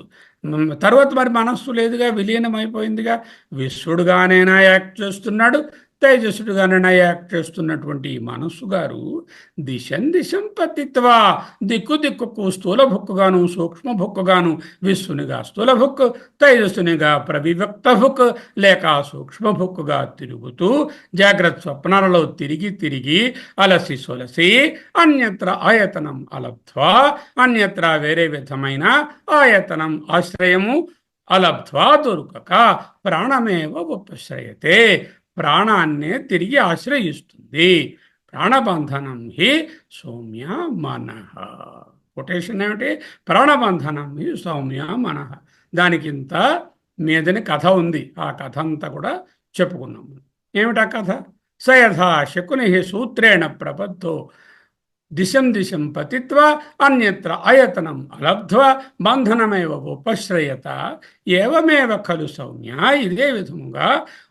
తర్వాత మరి మనస్సు లేదుగా, విలీనం అయిపోయిందిగా. విశ్వడుగానైనా యాక్ట్ చేస్తున్నాడు, తేజస్సుడుగానైనా యాక్ట్ చేస్తున్నటువంటి ఈ మనస్సు గారు దిశం దిశం పతిత్వా, దిక్కు దిక్కుకు స్థూల భుక్కుగాను సూక్ష్మ భుక్కుగాను, విశ్వనిగా స్థూల భుక్కు, తేజస్సునిగా ప్రవివ్యక్త భుక్ లేక సూక్ష్మ భుక్కుగా తిరుగుతూ జాగ్రత్త స్వప్నాలలో తిరిగి తిరిగి అలసి సొలసి, అన్యత్ర ఆయతనం అలబ్ధ్వా, అన్యత్ర వేరే విధమైన ఆయతనం ఆశ్రయము అలబ్ధ్వా దొరకక, ప్రాణమేవ ఉపశ్రయతే, ప్రాణాన్నే తిరిగి ఆశ్రయిస్తుంది. ప్రాణబంధనం హి సౌమ్య మనః. కొటేషన్ ఏమిటి? ప్రాణబంధనం హి సౌమ్య మనః. దానికింత మీదని కథ ఉంది. ఆ కథ అంతా కూడా చెప్పుకున్నాము. ఏమిటా కథ? సయథా శకుని సూత్రేణ ప్రబద్ధో దిశం దిశం పతిత్వ అన్యత్ర ఆయతనం అలబ్ధ్వ బంధనమేవ ఉపశ్రయత ఏవమేవ ఖలు సౌమ్య, ఇదే విధముగా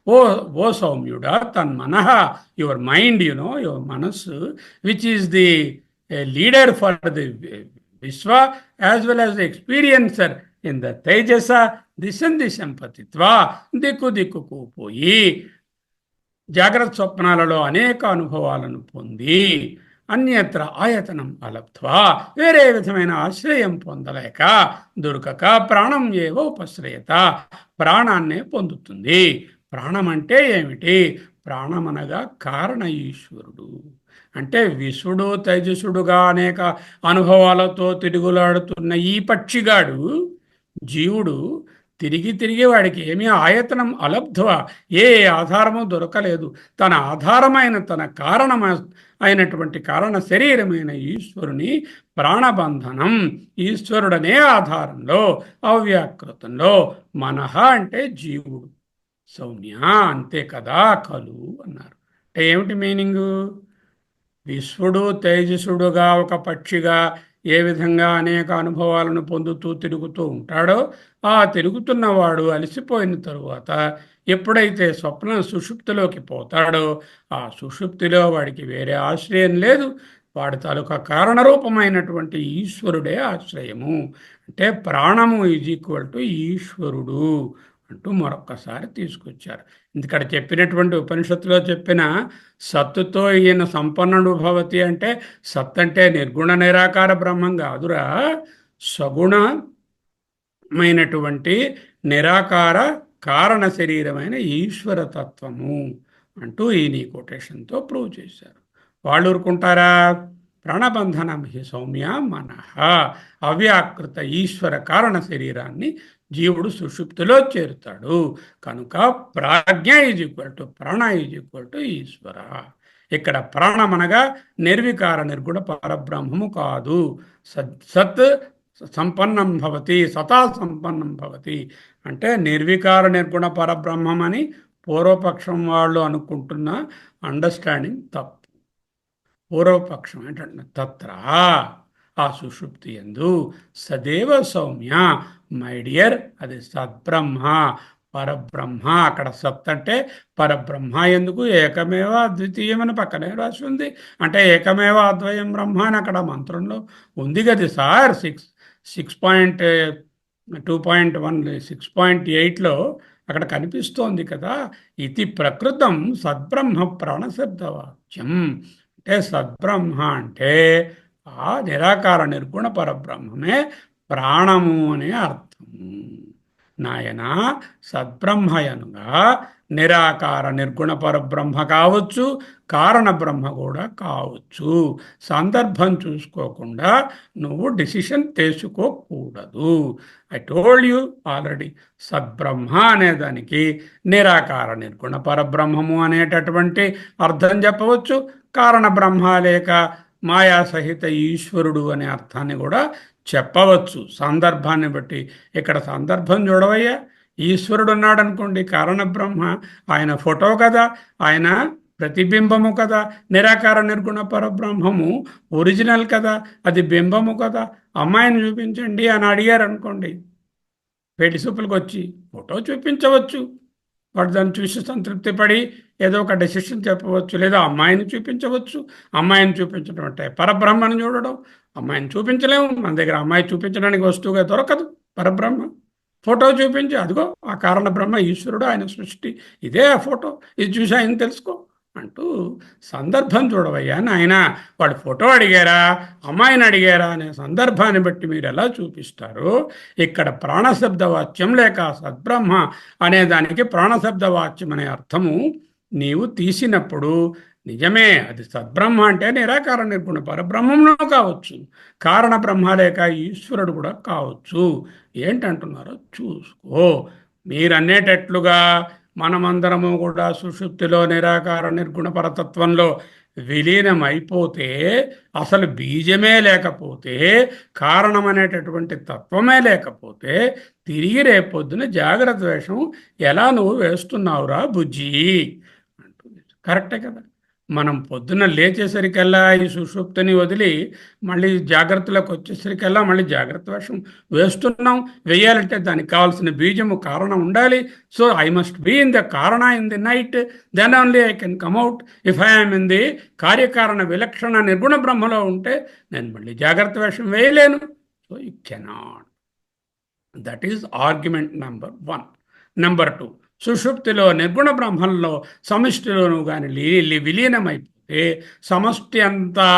ఓ ఓ సౌమ్యుడా, తన్మనః, యువర్ మైండ్, యువర్ మనస్సు, which is the leader for the విశ్వ as well as the experiencer in the తేజస, దిశం దిశం పతిత్వ, దిక్కు దిక్కుకు పోయి జాగ్రత్త స్వప్నాలలో అనేక అనుభవాలను పొంది, అన్యత్ర ఆయతనం అలబ్ధ్వా, వేరే విధమైన ఆశ్రయం పొందలేక దొరకక, ప్రాణం ఏవో ఉపశ్రయత, ప్రాణాన్నే పొందుతుంది. ప్రాణం అంటే ఏమిటి? ప్రాణమనగా కారణ ఈశ్వరుడు. అంటే విశ్వడు తేజసుడుగా అనేక అనుభవాలతో తిరుగులాడుతున్న ఈ పక్షిగాడు, జీవుడు, తిరిగి తిరిగి వాడికి ఏమీ ఆయతనం అలబ్ధ్వ, ఏ ఆధారము దొరకలేదు. తన ఆధారమైన, తన కారణమ అయినటువంటి కారణ శరీరమైన ఈశ్వరుని ప్రాణబంధనం, ఈశ్వరుడనే ఆధారంలో అవ్యాకృతంలో, మనః అంటే జీవుడు, సౌమ్య అంతే కదా ఖలు అన్నారు. అంటే ఏమిటి మీనింగు? విశ్వడు తేజసుడుగా ఒక పక్షిగా ఏ విధంగా అనేక అనుభవాలను పొందుతూ తిరుగుతూ ఉంటాడో, ఆ తిరుగుతున్నవాడు అలసిపోయిన తరువాత ఎప్పుడైతే స్వప్న సుషుప్తిలోకి పోతాడో, ఆ సుషుప్తిలో వాడికి వేరే ఆశ్రయం లేదు. వాడి తాలూకా కారణరూపమైనటువంటి ఈశ్వరుడే ఆశ్రయము. అంటే ప్రాణము ఈజ్ ఈక్వల్ టు ఈశ్వరుడు అంటూ మరొక్కసారి తీసుకొచ్చారు. ఇక్కడ చెప్పినటువంటి ఉపనిషత్తులో చెప్పిన సత్తుతో ఈయన సంపన్నుడు భవతి అంటే, సత్ అంటే నిర్గుణ నిరాకార బ్రహ్మం కాదురా, సగుణమైనటువంటి నిరాకార కారణ శరీరమైన ఈశ్వరతత్వము అంటూ ఈయన కొటేషన్తో ప్రూవ్ చేశారు. వాళ్ళు ఊరుకుంటారా? ప్రాణబంధనం హి సౌమ్య మనః, అవ్యాకృత ఈశ్వర కారణ శరీరాన్ని జీవుడు సుషుప్తిలో చేరుతాడు. కనుక ప్రాజ్ఞ ఈజ్ ఈక్వల్ టు ప్రాణ ఈజ్ ఈక్వల్ టు ఈశ్వర. ఇక్కడ ప్రాణమనగా నిర్వికార నిర్గుణ పరబ్రహ్మము కాదు. సత్ సంపన్నం భవతి, సతా సంపన్నం భవతి అంటే నిర్వికార నిర్గుణ పరబ్రహ్మం అని పూర్వపక్షం వాళ్ళు అనుకుంటున్న అండర్స్టాండింగ్ తప్పు. పూర్వపక్షం ఏంటంటే తత్ర, ఆ సుషుప్తి యందు సదేవ సౌమ్య, మై డియర్, అది సద్బ్రహ్మ పరబ్రహ్మ. అక్కడ సత్ అంటే పరబ్రహ్మ, ఎందుకు ఏకమేవ అద్వితీయమని పక్కనే రాసి ఉంది. అంటే ఏకమేవ అద్వయం బ్రహ్మ అని అక్కడ మంత్రంలో ఉంది కదా సార్. 6.2.1 6.8లో అక్కడ కనిపిస్తోంది కదా. ఇది ప్రకృతం సద్బ్రహ్మ ప్రాణశబ్దవాచ్యం. అంటే సద్బ్రహ్మ అంటే ఆ నిరాకార నిర్గుణ పరబ్రహ్మమే ప్రాణము అనే అర్థము. నాయన సద్బ్రహ్మయనుగా నిరాకార నిర్గుణ పరబ్రహ్మ కావచ్చు, కారణ బ్రహ్మ కూడా కావచ్చు. సందర్భం చూసుకోకుండా నువ్వు డిసిషన్ తీసుకోకూడదు. I told you already. సద్బ్రహ్మ అనేదానికి నిరాకార నిర్గుణ పరబ్రహ్మము అనేటటువంటి అర్థం చెప్పవచ్చు. కారణ బ్రహ్మ లేక మాయా సహిత ఈశ్వరుడు అనే అర్థాన్ని కూడా చెప్పవచ్చు సందర్భాన్ని బట్టి. ఇక్కడ సందర్భం చూడవయ్యా. ఈశ్వరుడు ఉన్నాడు అనుకోండి, కారణ బ్రహ్మ ఆయన ఫోటో కదా, ఆయన ప్రతిబింబము కదా. నిరాకార నిర్గుణ పరబ్రహ్మము ఒరిజినల్ కదా, అది బింబము కదా. అమ్మాయిని చూపించండి అని అడిగారు అనుకోండి, పెళ్లి చూపులకు వచ్చి ఫోటో చూపించవచ్చు. వాడు దాన్ని చూసి సంతృప్తి పడి ఏదో ఒక డెసిషన్ చెప్పవచ్చు. లేదా అమ్మాయిని చూపించవచ్చు. అమ్మాయిని చూపించడం అంటే పరబ్రహ్మను చూడడం. అమ్మాయిని చూపించలేము, మన దగ్గర అమ్మాయి చూపించడానికి వస్తువుగా దొరకదు. పరబ్రహ్మ ఫోటో చూపించి, అదిగో ఆ కారణ బ్రహ్మ ఈశ్వరుడు, ఆయన సృష్టి, ఇదే ఆ ఫోటో, ఇది చూసి ఆయన తెలుసుకో అంటూ సందర్భం చూడవయ్యా నాయన. వాడు ఫోటో అడిగారా, అమ్మాయిని అడిగారా అనే సందర్భాన్ని బట్టి మీరు ఎలా చూపిస్తారు. ఇక్కడ ప్రాణశబ్ద వాక్యం లేక సద్బ్రహ్మ అనే దానికి ప్రాణశబ్ద వాక్యం అనే అర్థము నీవు తీసినప్పుడు నిజమే, అది సద్బ్రహ్మ అంటే నిరాకార నిర్గుణ పరబ్రహ్మను కావచ్చు, కారణ బ్రహ్మ లేక ఈశ్వరుడు కూడా కావచ్చు. ఏంటంటున్నారో చూసుకో. మీరనేటట్లుగా మనమందరము కూడా సుషుప్తిలో నిరాకార నిర్గుణ పరతత్వంలో విలీనం అయిపోతే, అసలు బీజమే లేకపోతే, కారణమనేటటువంటి తత్వమే లేకపోతే, తిరిగి రేపొద్దున జాగ్రత్త వేషం ఎలా నువ్వు వేస్తున్నావురా బుజ్జి అంటుంది. కరెక్టే కదా. మనం పొద్దున్న లేచేసరికల్లా ఈ సుషుప్తిని వదిలి మళ్ళీ జాగ్రత్తలోకి వచ్చేసరికల్లా మళ్ళీ జాగ్రత్త వేషం వేస్తున్నాం. వేయాలంటే దానికి కావాల్సిన బీజము కారణం ఉండాలి. So I must be in the కారణ in the night, then only I can come at. If I'm in the కార్యకారణ విలక్షణ నిర్గుణ బ్రహ్మలో ఉంటే నేను మళ్ళీ జాగ్రత్త వేషం వేయలేను. So you cannot. That is argument number 1. Number 2, సుషుప్తిలో నిర్గుణ బ్రహ్మంలో సమిష్టిలోను కానీ విలీనమైపోతే, సమష్టి అంతా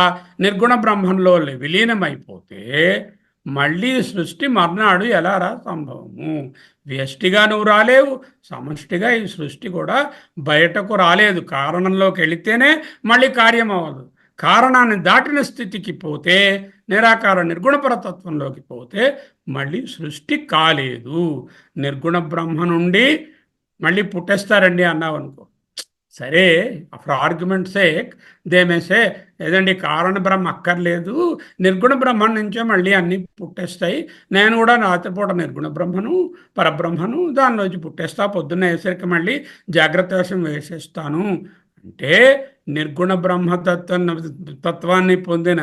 నిర్గుణ బ్రహ్మంలో విలీనమైపోతే మళ్ళీ సృష్టి మర్నాడు ఎలా రా సంభవము? వ్యష్టిగా నువ్వు రాలేవు, సమష్టిగా ఈ సృష్టి కూడా బయటకు రాలేదు. కారణంలోకి వెళితేనే మళ్ళీ కార్యం అవ్వదు. కారణాన్ని దాటిన స్థితికి పోతే, నిరాకార నిర్గుణపరతత్వంలోకి పోతే మళ్ళీ సృష్టి కాలేదు. నిర్గుణ బ్రహ్మ నుండి మళ్ళీ పుట్టేస్తారండి అన్నావు అనుకో, సరే for argument sake they may say, ఏదండి కారణ బ్రహ్మ అక్కర్లేదు, నిర్గుణ బ్రహ్మం నుంచే మళ్ళీ అన్నీ పుట్టేస్తాయి. నేను కూడా రాత్రిపూట నిర్గుణ బ్రహ్మను పరబ్రహ్మను దానిలోంచి పుట్టేస్తా, పొద్దున్న వేసరికి మళ్ళీ జాగ్రత్త వేషం వేసేస్తాను అంటే, నిర్గుణ తత్వాన్ని పొందిన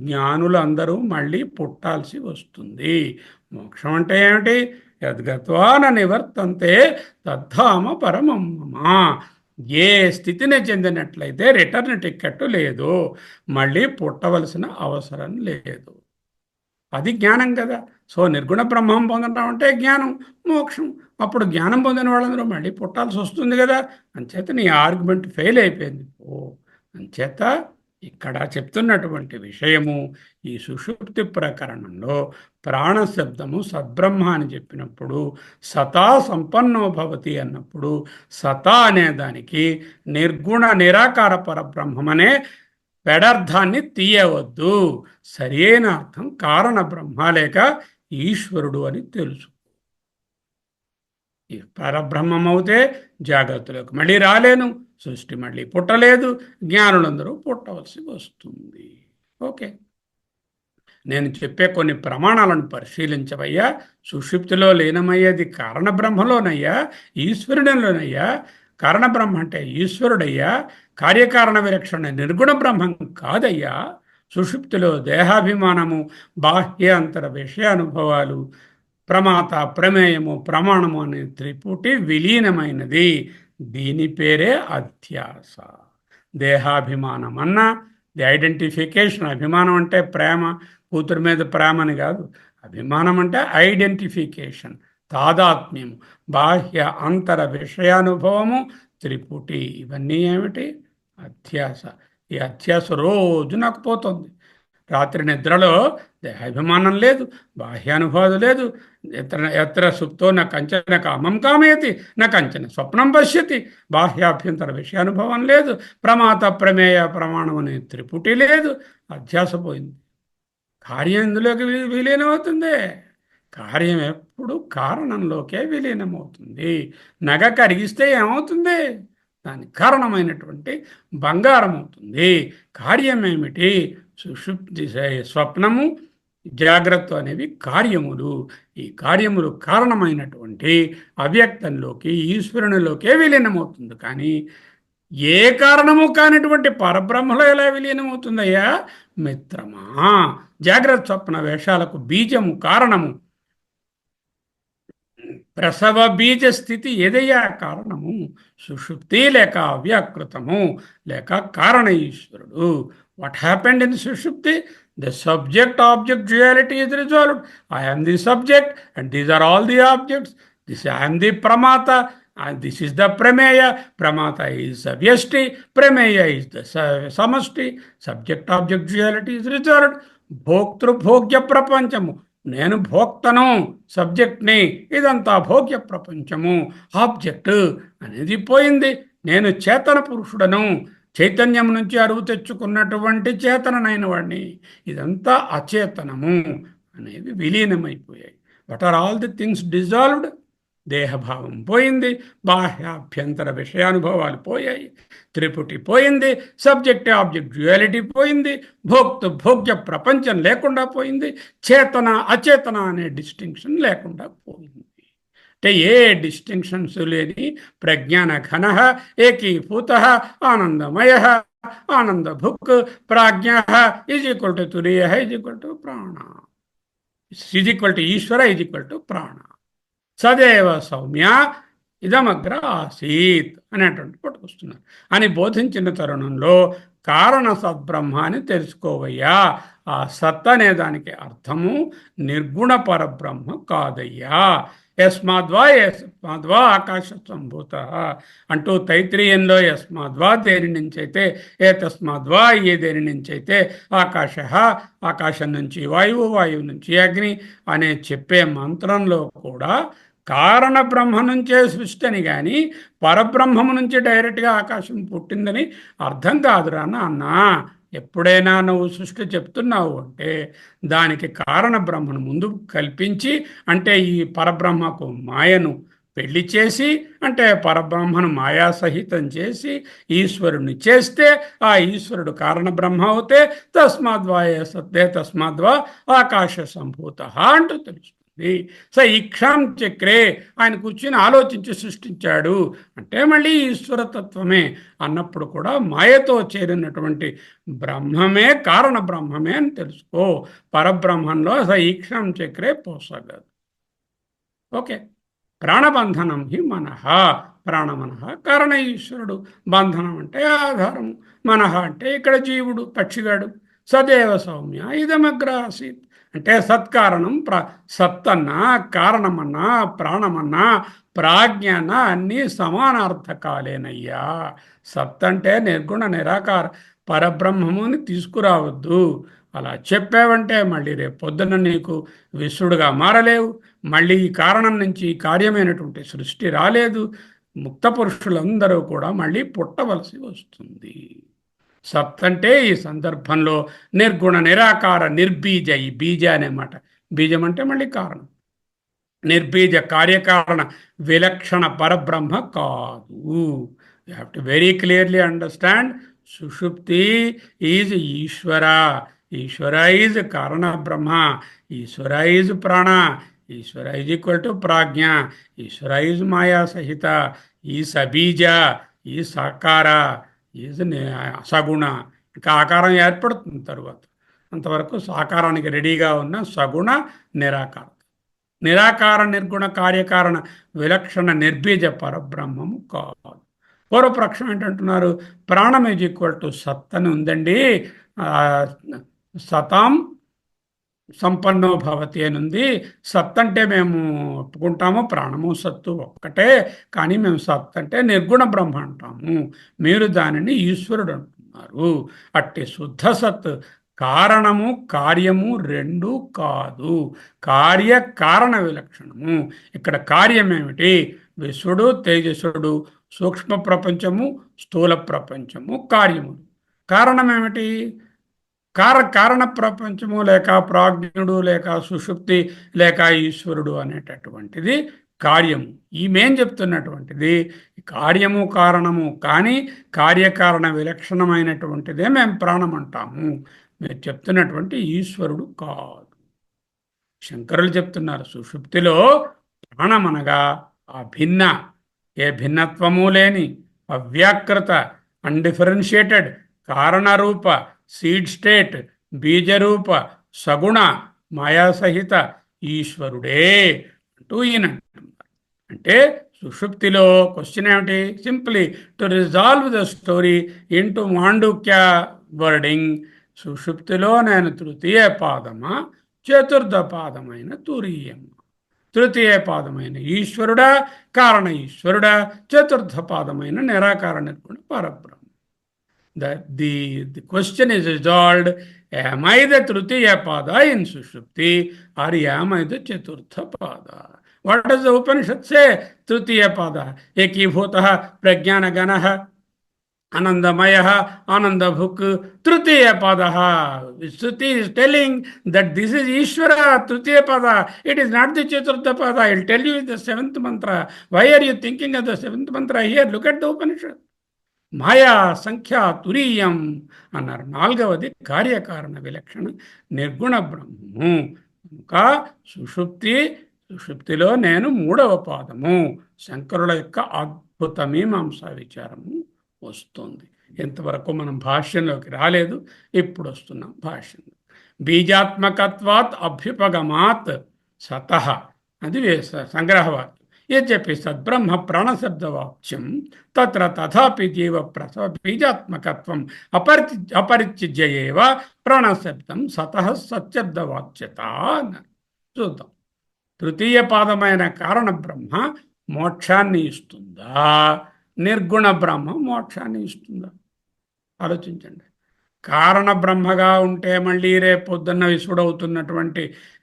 జ్ఞానులందరూ మళ్ళీ పుట్టాల్సి వస్తుంది. మోక్షం అంటే ఏమిటి? యద్గత్వాన నివర్తంతే తద్ధామ పరమమ్మ. ఏ స్థితిని చెందినట్లయితే రిటర్న్ టికెట్ లేదు, మళ్ళీ పుట్టవలసిన అవసరం లేదు. అది జ్ఞానం కదా. సో నిర్గుణ బ్రహ్మం పొందడం అంటే జ్ఞానం, మోక్షం. అప్పుడు జ్ఞానం పొందిన వాళ్ళందరూ మళ్ళీ పుట్టాల్సి వస్తుంది కదా. అంచేత నీ ఆర్గ్యుమెంట్ ఫెయిల్ అయిపోయింది. అంచేత ఇక్కడ చెప్తున్నటువంటి విషయము, ఈ సుషుప్తి ప్రకరణంలో ప్రాణశబ్దము సద్బ్రహ్మ అని చెప్పినప్పుడు, సతా సంపన్నో భవతి అన్నప్పుడు, సతా అనే దానికి నిర్గుణ నిరాకార పరబ్రహ్మమనే పెడర్థాన్ని తీయవద్దు. సరైన అర్థం కారణ బ్రహ్మ లేక ఈశ్వరుడు అని తెలుసు. ఈ పరబ్రహ్మమవుతే జాగ్రత్తలోకి మళ్ళీ రాలేను, సృష్టి మళ్ళీ పుట్టలేదు, జ్ఞానులందరూ పుట్టవలసి వస్తుంది. ఓకే, నేను చెప్పే కొన్ని ప్రమాణాలను పరిశీలించవయ్యా. సుషుప్తిలో లీనమయ్యేది కారణ బ్రహ్మలోనయ్యా, ఈశ్వరుడిలోనయ్యా. కారణబ్రహ్మ అంటే ఈశ్వరుడయ్యా, కార్యకారణ విలక్షణ నిర్గుణ బ్రహ్మం కాదయ్యా. సుషుప్తిలో దేహాభిమానము, బాహ్య అంతర విషయానుభవాలు, ప్రమాత ప్రమేయము ప్రమాణము అనే త్రిపుటి విలీనమైనది. దీని పేరే అధ్యాస. దేహాభిమానం అన్న ది ఐడెంటిఫికేషన్. అభిమానం అంటే ప్రేమ, కూతురు మీద ప్రేమ అని కాదు. అభిమానం అంటే ఐడెంటిఫికేషన్, తాదాత్మ్యము, బాహ్య అంతర విషయానుభవము, త్రిపుటి. ఇవన్నీ ఏమిటి? అధ్యాస. ఈ అధ్యాస రోజు నాకు పోతుంది. రాత్రి నిద్రలో దేహాభిమానం లేదు, బాహ్యానుభవం లేదు. ఎత్ర ఎత్ర సుప్తో నా కంచన కామం కామయతి నా కంచన స్వప్నం పశ్యతి. బాహ్యాభ్యంతర విషయానుభవం లేదు, ప్రమాత ప్రమేయ ప్రమాణం అనే త్రిపుటి లేదు. అధ్యాస పోయింది. కార్యం ఇందులోకి విలీనమవుతుంది. కార్యం ఎప్పుడు కారణంలోకే విలీనమవుతుంది. నగ కరిగిస్తే ఏమవుతుంది? దానికి కారణమైనటువంటి బంగారం అవుతుంది. కార్యం ఏమిటి? సుషుప్తి, స్వప్నము, జాగ్రత్త అనేవి కార్యములు. ఈ కార్యములు కారణమైనటువంటి అవ్యక్తంలోకి, ఈశ్వరునిలోకే విలీనమవుతుంది. కానీ ఏ కారణము కానిటువంటి పరబ్రహ్మలో ఎలా విలీనమవుతుందయ్యా మిత్రమా? జాగ్రత్త స్వప్న వేషాలకు బీజము, కారణము. ప్రసవ బీజ స్థితి ఏదయ్యా కారణము? సుషుప్తి లేక అవ్యాకృతము లేక కారణ ఈశ్వరుడు. వాట్ హ్యాపెండ్ ఇన్ సుషుప్తి? The subject object duality is resolved. I am the subject and these are all the objects. I am the pramata and this is the prameya. Pramata is the vyashti, prameya is the samashti. Subject object duality is resolved. భోక్తృ భోగ్య ప్రపంచము. నేను భోక్తను, సబ్జెక్ట్ని. ఇదంతా భోగ్య ప్రపంచము. Object అనేది పోయింది. నేను చేతన పురుషుడను, చైతన్యం నుంచి అరువు తెచ్చుకున్నటువంటి చేతననైన వాడిని. ఇదంతా అచేతనము అనేవి విలీనమైపోయాయి. What are all the things dissolved? దేహభావం పోయింది, బాహ్యాభ్యంతర విషయానుభవాలు పోయాయి, త్రిపుటి పోయింది, సబ్జెక్ట్ ఆబ్జెక్ట్ డ్యుయాలిటీ పోయింది, భోక్తృ భోగ్య ప్రపంచం లేకుండా పోయింది, చేతన అచేతన అనే డిస్టింక్షన్ లేకుండా పోయింది. అంటే ఏ డిస్టింక్షన్స్ లేని ప్రజ్ఞాన ఘన ఏకీభూత ఆనందమయ ఆనందభుక్ ప్రాజ్ఞ ఈజ్ ఈక్వల్ టు తురీయ ఈజ్ ఈక్వల్ టు ప్రాణ, is equal to Ishwara is equal to ప్రాణ. సదేవ సౌమ్య ఇదమగ్ర ఆసీత్ అనేటువంటి పట్టుకొస్తున్నారు అని బోధించిన తరుణంలో కారణ సద్బ్రహ్మ అని తెలుసుకోవయ్యా. ఆ సత్ అనే దానికి అర్థము నిర్గుణ పరబ్రహ్మ కాదయ్యా. యస్మాద్వా ఆకాశ సంభూత అంటూ తైత్రీయంలో యస్మాద్వా దేని నుంచి అయితే, ఏ తస్మాద్వా ఏ దేని నుంచి అయితే ఆకాశ, ఆకాశం నుంచి వాయువు, వాయువు నుంచి అగ్ని అనే చెప్పే మంత్రంలో కూడా కారణ బ్రహ్మ నుంచే సృష్టి అని కానీ పరబ్రహ్మము నుంచి డైరెక్ట్గా ఆకాశం పుట్టిందని అర్థం కాదురా నాన్న. ఎప్పుడైనా నువ్వు సృష్టి చెప్తున్నావు అంటే దానికి కారణ బ్రహ్మను ముందు కల్పించి, అంటే ఈ పరబ్రహ్మకు మాయను పెళ్లి చేసి, అంటే పరబ్రహ్మను మాయాసహితం చేసి ఈశ్వరుని చేస్తే ఆ ఈశ్వరుడు కారణ బ్రహ్మ అవుతే తస్మాద్వా ఏ సత్తే తస్మాద్వా ఆకాశ సంభూత అంటూ తెలుసు. సో ఇక్షాం చక్రే ఆయన కూర్చుని ఆలోచించి సృష్టించాడు అంటే మళ్ళీ ఈశ్వరతత్వమే అన్నప్పుడు కూడా మాయతో చేరినటువంటి బ్రహ్మమే కారణ బ్రహ్మమే అని తెలుసుకో. పరబ్రహ్మంలో స ఈక్షాం చక్రే పోసగదు. ఓకే. ప్రాణబంధనం హి మనః, ప్రాణమనః కారణ ఈశ్వరుడు. బంధనం అంటే ఆధారము, మనః అంటే ఇక్కడ జీవుడు, పక్షిగాడు. సదేవ సౌమ్య ఇదమగ్ర ఆసీత్ అంటే సత్కారణం, సత్తన్నా, కారణమన్నా, ప్రాణమన్నా, ప్రాజ్ఞన్నా అన్నీ సమానార్థకాలేనయ్యా. సత్ అంటే నిర్గుణ నిరాకార పరబ్రహ్మముని తీసుకురావద్దు. అలా చెప్పావంటే మళ్ళీ రేపు పొద్దున్న నీకు విశ్వడుగా మారలేవు. మళ్ళీ ఈ కారణం నుంచి కార్యమైనటువంటి సృష్టి రాలేదు. ముక్త పురుషులందరూ కూడా మళ్ళీ పుట్టవలసి వస్తుంది. సత్ అంటే ఈ సందర్భంలో నిర్గుణ నిరాకార నిర్బీజ, ఈ బీజ అనే మాట, బీజం అంటే మళ్ళీ కారణం, నిర్బీజ కార్యకారణ విలక్షణ పరబ్రహ్మ కాదు. You have to very clearly understand సుషుప్తి ఈజ్ ఈశ్వర, ఈశ్వర ఈజ్ కారణ బ్రహ్మ, ఈశ్వర ఈజ్ ప్రాణ, ఈశ్వర ఈజ్ ఈక్వల్ టు ప్రాజ్ఞ, ఈశ్వర ఈజ్ మాయా సహిత, ఈ సబీజ, ఈ సాకార, ఈజ్ సగుణ. ఇంకా ఆకారం ఏర్పడుతుంది తరువాత. అంతవరకు సాకారానికి రెడీగా ఉన్న సగుణ నిరాకార, నిరాకార నిర్గుణ కార్యకారణ విలక్షణ నిర్బీజ పరబ్రహ్మము కాదు. పూర్వపక్షం ఏంటంటున్నారు? ప్రాణం ఈజ్ ఈక్వల్ టు సత్ అని ఉందండి. సతాం సంపన్నో భవతి అని ఉంది. సత్ అంటే మేము ఒప్పుకుంటాము, ప్రాణము సత్తు ఒక్కటే, కానీ మేము సత్ అంటే నిర్గుణ బ్రహ్మ అంటాము, మీరు దానిని ఈశ్వరుడు అంటున్నారు. అట్టి శుద్ధ సత్ కారణము కార్యము రెండు కాదు. కార్యకారణ విలక్షణము. ఇక్కడ కార్యం ఏమిటి? విశ్వడు, తేజస్సుడు, సూక్ష్మ ప్రపంచము, స్థూల ప్రపంచము కార్యములు. కారణం ఏమిటి? కారణ ప్రపంచము లేక ప్రాజ్ఞుడు లేక సుషుప్తి లేక ఈశ్వరుడు అనేటటువంటిది కార్యము. ఈమెం చెప్తున్నటువంటిది కార్యము కారణము, కానీ కార్యకారణ విలక్షణమైనటువంటిదే మేము ప్రాణం అంటాము. మీరు చెప్తున్నటువంటి ఈశ్వరుడు కాదు. శంకరులు చెప్తున్నారు సుషుప్తిలో ప్రాణమనగా అభిన్న, ఏ భిన్నత్వము లేని అవ్యాకృత అన్డిఫరెన్షియేటెడ్ కారణరూప సీడ్ స్టేట్ బీజరూప సగుణ మాయాసహిత ఈశ్వరుడే అంటూ ఈయన అంటున్నారు. అంటే సుషుప్తిలో క్వశ్చన్ ఏమిటి? Simply to resolve the story into Mandukya wording, సుషుప్తిలో నేను తృతీయ పాదమా చతుర్థ పాదమైన తురీయం, తృతీయ పాదమైన ఈశ్వరుడా కారణ ఈశ్వరుడా, చతుర్థ పాదమైన నిరాకార నిర్గుణ పరబ్రహ్మ. The question is resolved, am I the Tritiya Pada in Sushupti or am I the Chaturtha Pada? What does the Upanishad say? Tritiya Pada. Ekibhutaha Prajnana Ganaha Anandamayaha Anandabhuk Tritiya Padaha. Shruti is telling that this is Ishvara Tritiya Pada. It is not the Chaturtha Pada. I will tell you the seventh mantra. Why are you thinking of the seventh mantra here? Look at the Upanishad. మాయా సంఖ్య తురీయం అన్నారు. నాలుగవది కార్యకారణ విలక్షణ నిర్గుణ బ్రహ్మము. ఇంకా సుషుప్తిలో నేను మూడవ పాదము. శంకరుల యొక్క అద్భుత మీమాంసా విచారము వస్తుంది. ఇంతవరకు మనం భాష్యంలోకి రాలేదు, ఇప్పుడు వస్తున్నాం భాష్యంలో. బీజాత్మకత్వాత్ అభ్యుపగమాత్ సతః, అది సంగ్రహవాక్యం. యద్యపి సద్బ్రహ్మ ప్రాణశబ్దవాచ్యం తత్ర తథాపి జీవ ప్రసవ బీజాత్మకత్వం అపరిత్యజ్య ఏవ ప్రాణశబ్దం సతః సత్శబ్దవాచ్యత అన్నారు. చూద్దాం. తృతీయ పాదమైన కారణ బ్రహ్మ మోక్షాన్ని ఇస్తుందా? నిర్గుణ బ్రహ్మ మోక్షాన్ని ఇస్తుందా? ఆలోచించండి. కారణ బ్రహ్మగా ఉంటే మళ్ళీ రేపొద్దున్న విసుడవుతున్నటువంటి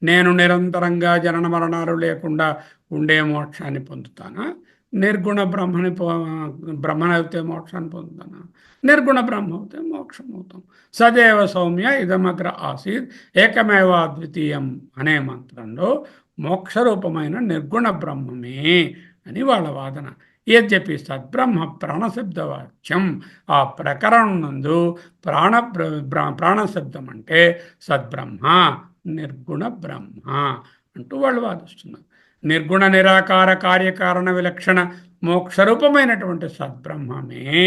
నేను నిరంతరంగా జనన మరణాలు లేకుండా ఉండే మోక్షాన్ని పొందుతానా? నిర్గుణ బ్రహ్మనైతే మోక్షాన్ని పొందుతానా? నిర్గుణ బ్రహ్మ అవుతే మోక్షం అవుతాం. సదేవ సౌమ్య ఇదమగ్ర ఆసీత్ ఏకమేవ అద్వితీయం అనే మంత్రంలో మోక్షరూపమైన నిర్గుణ బ్రహ్మమే అని వాళ్ళ వాదన. యద్యపి సద్బ్రహ్మ ప్రాణశబ్దవాచ్యం, ఆ ప్రకరణం నందు ప్రాణశబ్దం అంటే సద్బ్రహ్మ నిర్గుణ బ్రహ్మ అంటూ వాళ్ళు వాదిస్తున్నారు. నిర్గుణ నిరాకార కార్యకారణ విలక్షణ మోక్షరూపమైనటువంటి సద్బ్రహ్మమే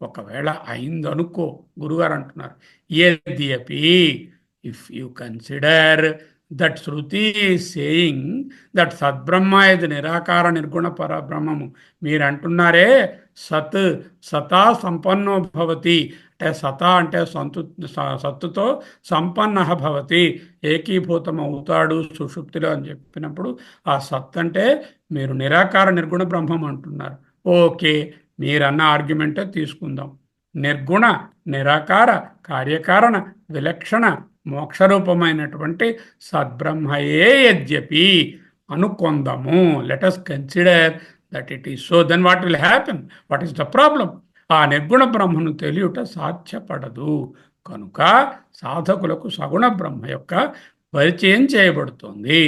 ఒకవేళ అయిందనుకో, గురుగారు అంటున్నారు, యద్యపి if you consider that Shruti is saying that Sadbrahma is నిరాకార నిర్గుణ పరబ్రహ్మము. మీరు అంటున్నారే సతా సంపన్నో భవతి, అంటే సతా అంటే సత్తుతో సంపన్న భవతి, ఏకీభూతం అవుతాడు సుషుప్తిలో అని చెప్పినప్పుడు ఆ సత్ అంటే మీరు నిరాకార నిర్గుణ బ్రహ్మం అంటున్నారు. ఓకే, మీరన్న ఆర్గ్యుమెంటే తీసుకుందాం. నిర్గుణ నిరాకార కార్యకారణ విలక్షణ మోక్షరూపమైనటువంటి సద్బ్రహ్మయే యద్యపి అనుకొందాము. Let us consider that it is so. Then what will happen? What is the problem? ఆ నిర్గుణ బ్రహ్మను తెలియుట సాధ్యపడదు. కనుక సాధకులకు సగుణ బ్రహ్మ యొక్క పరిచయం చేయబడుతుంది.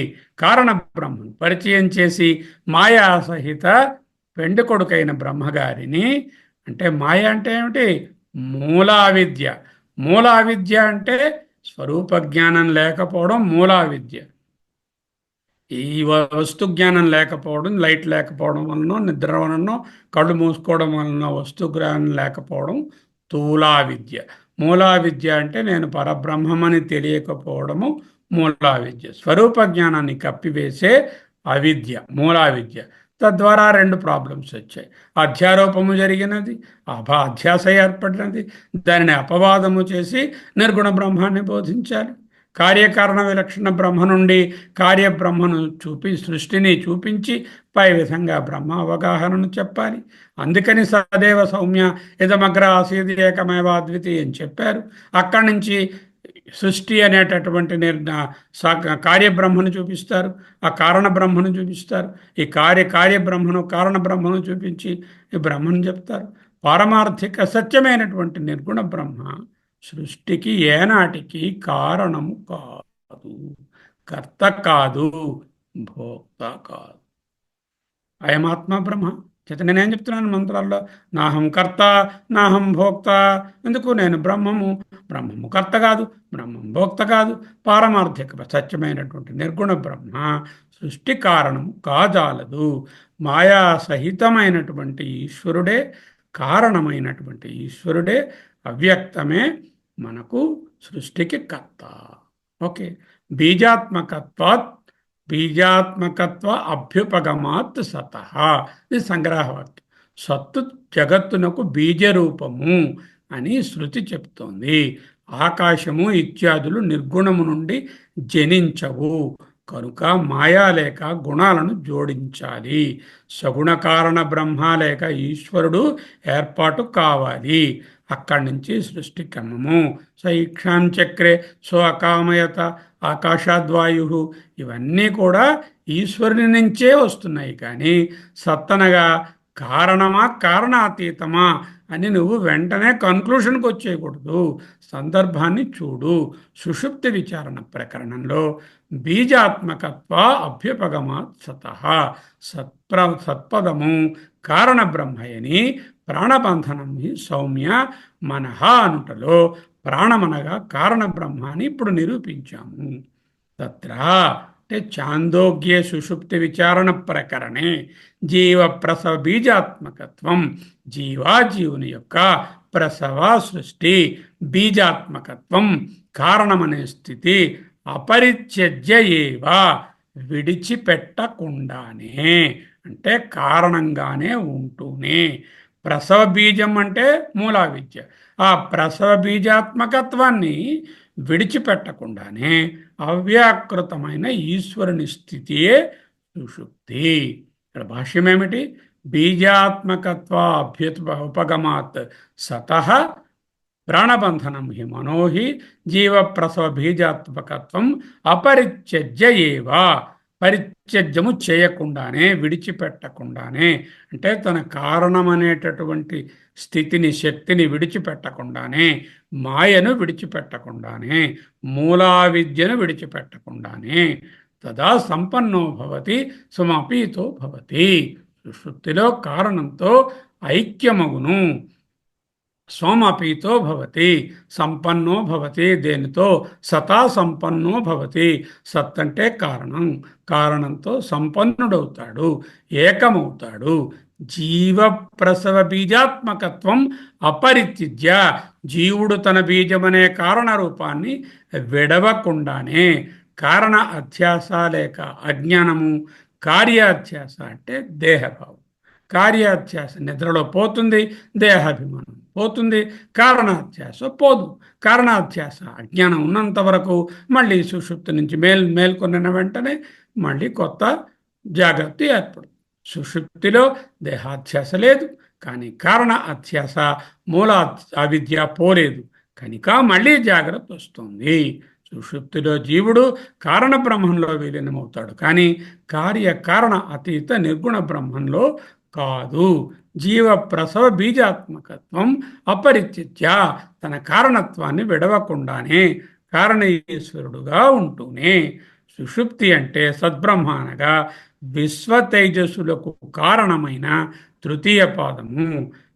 కారణ బ్రహ్మను పరిచయం చేసి మాయా సహిత పెండి కొడుకైన బ్రహ్మగారిని, అంటే మాయ అంటే ఏమిటి? మూలావిద్య. మూలావిద్య అంటే స్వరూప జ్ఞానం లేకపోవడం మూలావిద్య. ఈ వస్తు జ్ఞానం లేకపోవడం, లైట్ లేకపోవడం వలన, నిద్ర వలన, కళ్ళు మూసుకోవడం వలన వస్తు జ్ఞానం లేకపోవడం స్థూలా విద్య. మూలా విద్య అంటే నేను పరబ్రహ్మమని తెలియకపోవడము మూలా విద్య. స్వరూప జ్ఞానాన్ని కప్పివేసే అవిద్య మూలా విద్య. తద్వారా రెండు ప్రాబ్లమ్స్ వచ్చాయి. అధ్యారోపము జరిగినది, అధ్యాస ఏర్పడినది. దానిని అపవాదము చేసి నిర్గుణ బ్రహ్మాన్ని బోధించాలి. కార్యకారణ విలక్షణ బ్రహ్మ నుండి కార్యబ్రహ్మను సృష్టిని చూపించి పై విధంగా బ్రహ్మ అవగాహనను చెప్పాలి. అందుకని సదేవ సౌమ్య ఇదమగ్ర ఆసీది ఏకమేవ అద్వితీయం చెప్పారు. అక్కడి నుంచి సృష్టి అనేటటువంటి కార్యబ్రహ్మను చూపిస్తారు, ఆ కారణ బ్రహ్మను చూపిస్తారు. ఈ కార్యబ్రహ్మను కారణ బ్రహ్మను చూపించి ఈ బ్రహ్మను చెప్తారు. పారమార్థిక సత్యమైనటువంటి నిర్గుణ బ్రహ్మ సృష్టికి ఏనాటికి కారణము కాదు, కర్త కాదు, భోక్త కాదు. అయమాత్మ బ్రహ్మ. చేత నేనేం చెప్తున్నాను మంత్రాల్లో, నాహం కర్త నాహం భోక్త. ఎందుకు? నేను బ్రహ్మము. బ్రహ్మము కర్త కాదు, బ్రహ్మం భోక్త కాదు. పారమార్థిక సత్యమైనటువంటి నిర్గుణ బ్రహ్మ సృష్టి కారణము కాజాలదు. మాయా సహితమైనటువంటి ఈశ్వరుడే, కారణమైనటువంటి ఈశ్వరుడే, అవ్యక్తమే మనకు సృష్టికి కర్త. ఓకే. బీజాత్మకత్వాత్ బీజాత్మకత్వ అభ్యుపగమాత్ సత. ఇది సంగ్రహవాక్యం. సత్తు జగత్తునకు బీజరూపము అని శృతి చెప్తోంది. ఆకాశము ఇత్యాదులు నిర్గుణము నుండి జనించవు కనుక మాయా లేక గుణాలను జోడించాలి. సగుణ కారణ బ్రహ్మ లేక ఈశ్వరుడు ఏర్పాటు కావాలి. అక్కడి నుంచి సృష్టి క్రమము. సైక్షాం చక్రే సో అకామయత ఆకాశాద్వాయు, ఇవన్నీ కూడా ఈశ్వరుని నుంచే వస్తున్నాయి. కానీ సత్తనగా కారణమా కారణాతీతమా అని నువ్వు వెంటనే కన్క్లూషన్కి వచ్చేయకూడదు. సందర్భాన్ని చూడు. సుషుప్తి విచారణ ప్రకరణంలో బీజాత్మకత్వ అభ్యుపగమాత్ సత సత్పదము కారణ బ్రహ్మయని ప్రాణబంధనం సౌమ్య మనహ అనుటలో ప్రాణమనగా కారణ బ్రహ్మ అని ఇప్పుడు నిరూపించాము. తత్ర అంటే చాందోగ్యే సుషుప్తి విచారణ ప్రకరణే జీవ ప్రసవ బీజాత్మకత్వం, జీవాజీవుని యొక్క ప్రసవ సృష్టి బీజాత్మకత్వం కారణమనే స్థితి అపరిత్యజ్య ఏవా, విడిచిపెట్టకుండానే, అంటే కారణంగానే ఉంటూనే. ప్రసవ బీజం అంటే మూలా విద్య. ఆ ప్రసవ బీజాత్మకత్వాన్ని విడిచిపెట్టకుండానే అవ్యాకృతమైన ఈశ్వరుని స్థితియే సుషుప్తి. ఇక్కడ భాష్యం ఏమిటి? బీజాత్మకత్వ ఉపగమాత్ సతః ప్రాణబంధనం హి మనోహి జీవ ప్రసవ బీజాత్మకత్వం అపరిత్యజ్య ఏవా, పరిత్యజ్యము చేయకుండానే, విడిచిపెట్టకుండానే, అంటే తన కారణమనేటటువంటి స్థితిని, శక్తిని విడిచిపెట్టకుండానే, మాయను విడిచిపెట్టకుండానే, మూలా విద్యను విడిచిపెట్టకుండానే తదా సంపన్నో భవతి సుమపీతో భవతి. సుషుప్తిలో కారణంతో ఐక్యమగును. సోమపీతో భవతి, సంపన్నో భవతి. దేనితో? సతా సంపన్నో భవతి. సత్ అంటే కారణం, కారణంతో సంపన్నుడవుతాడు, ఏకమవుతాడు. జీవ ప్రసవ బీజాత్మకత్వం అపరిత్యజ్య, జీవుడు తన బీజమనే కారణ రూపాన్ని విడవకుండానే, కారణ అధ్యాస లేక అజ్ఞానము, కార్యాధ్యాస అంటే దేహభావం. కార్యాధ్యాస నిద్రలో పోతుంది, దేహాభిమానం పోతుంది, కారణాధ్యాస పోదు. కారణాధ్యాస అజ్ఞానం ఉన్నంత వరకు మళ్ళీ సుషుప్తి నుంచి మేల్కొన్న వెంటనే మళ్ళీ కొత్త జాగ్రత్త ఏర్పడుతుంది. సుషుప్తిలో దేహాధ్యాస లేదు, కానీ కారణ అధ్యాస, మూల అవిద్య పోలేదు కనుక మళ్ళీ జాగ్రత్త వస్తుంది. సుషుప్తిలో జీవుడు కారణ బ్రహ్మంలో విలీనమవుతాడు, కానీ కార్యకారణ అతీత నిర్గుణ బ్రహ్మంలో కాదు. జీవ ప్రసవ బీజాత్మకత్వం అపరిత్యజ్య, తన కారణత్వాన్ని విడవకుండానే కారణ ఈశ్వరుడుగా ఉంటూనే. సుషుప్తి అంటే సద్బ్రహ్మ అనగా విశ్వ తేజస్సులకు కారణమైన తృతీయ పాదము.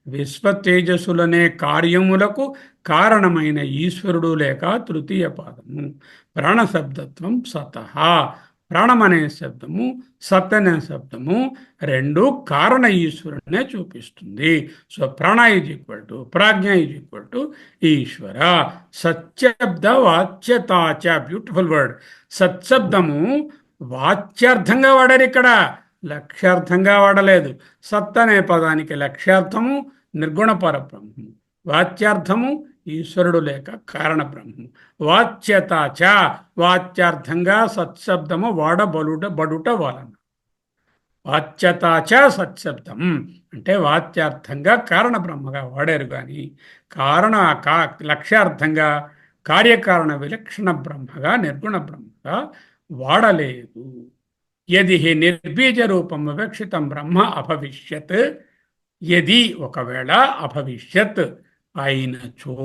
విశ్వ తేజస్సులనే కార్యములకు కారణమైన ఈశ్వరుడు లేక తృతీయ పాదము. ప్రాణశబ్దత్వం సతః, ప్రాణమనే శబ్దము, సత్ అనే శబ్దము రెండు కారణ ఈశ్వరునే చూపిస్తుంది. సో ప్రాణ ఈజ్ ఈక్వల్ టు ప్రాజ్ఞ ఈజ్ ఈక్వల్ టు ఈశ్వర. సత్శబ్ద వాచ్యతాచ, బ్యూటిఫుల్ వర్డ్. సత్శబ్దము వాచ్యార్థంగా వాడారు, ఇక్కడ లక్ష్యార్థంగా వాడలేదు. సత్ అనే పదానికి లక్ష్యార్థము నిర్గుణ పరబ్రహ్మము, వాచ్యార్థము ఈశ్వరుడు లేక కారణ బ్రహ్మము. వాచ్యతాచ, వాచ్యార్థంగా సత్శబ్దము బడుట వలన. వాచ్యతాచ సత్శబ్దం అంటే వాచ్యార్థంగా కారణ బ్రహ్మగా వాడారు, కానీ లక్ష్యార్థంగా కార్యకారణ విలక్షణ బ్రహ్మగా నిర్గుణ బ్రహ్మగా వాడలేదు. యది హి నిర్బీజ రూపం వివక్షితం బ్రహ్మ అభవిష్యత్, యది ఒకవేళ అభవిష్యత్ అయినచో,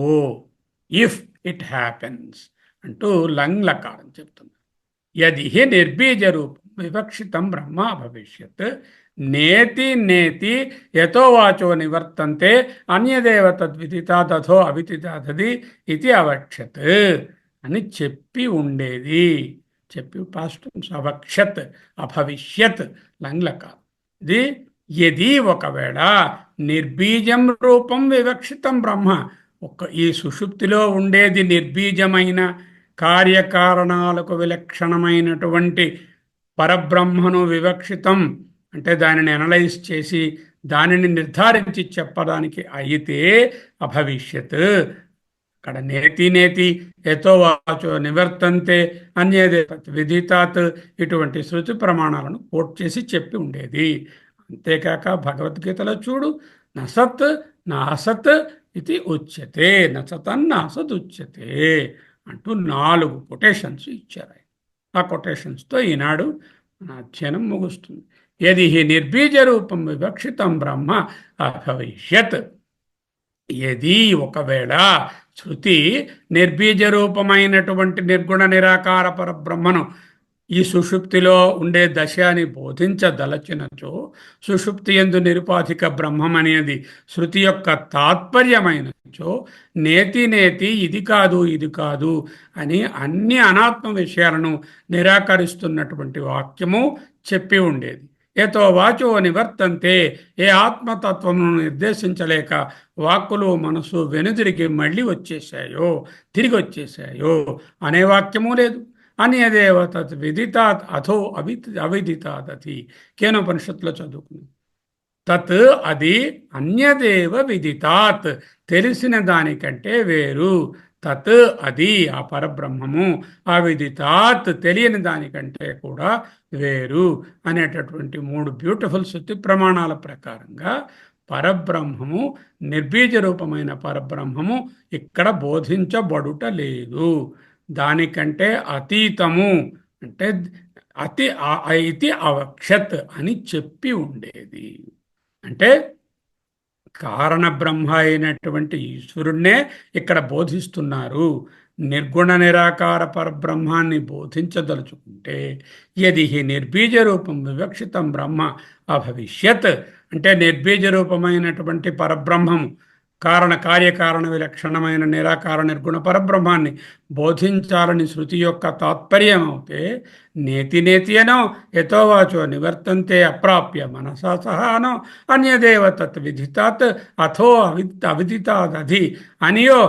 ఇఫ్ ఇట్ హ్యాపెన్స్ అంటూ లంగ్ లకారం చెప్తుంది. యది హి నిర్బీజ రూపం వివక్షితం బ్రహ్మ అభవిష్యత్ నేతి నేతి యతో వాచో నివర్తంతే అన్యదేవ తద్విదితాదథో అవిదితాదది ఇది అవక్షత్ అని చెప్పి ఉండేది. చెప్పి పాస్ట్ అవక్షత్ అభవిష్యత్ లంగ్లక. ఇది యది ఒకవేళ నిర్బీజం రూపం వివక్షితం బ్రహ్మ, ఈ సుషుప్తిలో ఉండేది నిర్బీజమైన కార్యకారణాలకు విలక్షణమైనటువంటి పరబ్రహ్మను వివక్షితం అంటే దానిని అనలైజ్ చేసి దానిని నిర్ధారించి చెప్పడానికి అయితే అభవిష్యత్. అక్కడ నేతి నేతి ఎతో వాచో నివర్తంతే అన్యేదే విదితాత్ ఇటువంటి శృతి ప్రమాణాలను కోట్ చేసి చెప్పి ఉండేది. అంతేకాక భగవద్గీతలో చూడు, నసత్ నాసత్ ఇది ఉచ్యతే, నసతన్ నాసత్ ఉచ్యతే అంటూ 4 కొటేషన్స్ ఇచ్చారు. ఆ కొటేషన్స్తో ఈనాడు మన అధ్యయనం ముగుస్తుంది. యది హి నిర్బీజ రూపం వివక్షితం బ్రహ్మ అభవిష్యత్, యది ఒకవేళ శృతి నిర్బీజ రూపమైనటువంటి నిర్గుణ నిరాకార పరబ్రహ్మను ఈ సుషుప్తిలో ఉండే దశ అని బోధించదలచినచో, సుషుప్తి యందు నిరుపాధిక బ్రహ్మం అనేది శృతి యొక్క తాత్పర్యమైనచో, నేతి నేతి ఇది కాదు ఇది కాదు అని అన్ని అనాత్మ విషయాలను నిరాకరిస్తున్నటువంటి వాక్యము చెప్పి ఉండేది. ఏతో వాచో నివర్తంతే, ఏ ఆత్మతత్వమును నిర్దేశించలేక వాక్కులు మనసు వెనుదిరిగి మళ్ళీ వచ్చేసాయో తిరిగి వచ్చేసాయో అనే వాక్యము లేదు. అన్యదేవ తత్ విదితాత్ అథో అవిదితాదతి కేనోపనిషత్తులో చదువుకున్నాం. తత్ అది అన్యదేవ విదితాత్ తెలిసిన దానికంటే వేరు. తత్ అది ఆ పరబ్రహ్మము, అవిదితాత్ తెలియని దానికంటే కూడా వేరు అనేటటువంటి 3 బ్యూటిఫుల్ శృతి ప్రమాణాల ప్రకారంగా పరబ్రహ్మము, నిర్బీజ రూపమైన పరబ్రహ్మము ఇక్కడ బోధించబడుట లేదు. దానికంటే అతీతము అంటే ఇది అవక్షత్ అని చెప్పి ఉండేది. అంటే కారణ బ్రహ్మ అయినటువంటి ఈశ్వరుణ్ణే ఇక్కడ బోధిస్తున్నారు. నిర్గుణ నిరాకార పరబ్రహ్మాన్ని బోధించదలుచుకుంటే యది హి నిర్బీజ రూపం వివక్షితం బ్రహ్మ అభవిష్యత్ అంటే నిర్బీజ రూపమైనటువంటి పరబ్రహ్మము కార్యకారణ విలక్షణమైన నిరాకార నిర్గుణ పరబ్రహ్మాన్ని బోధించాలని శృతి యొక్క తాత్పర్యం అవుతే, నేతి నేతి అనో యథోవాచో నివర్తంతే అప్రాప్య మనసా సహానో అన్యదేవ తత్ విదితాత్ అథో అవిదితాదధి అనియో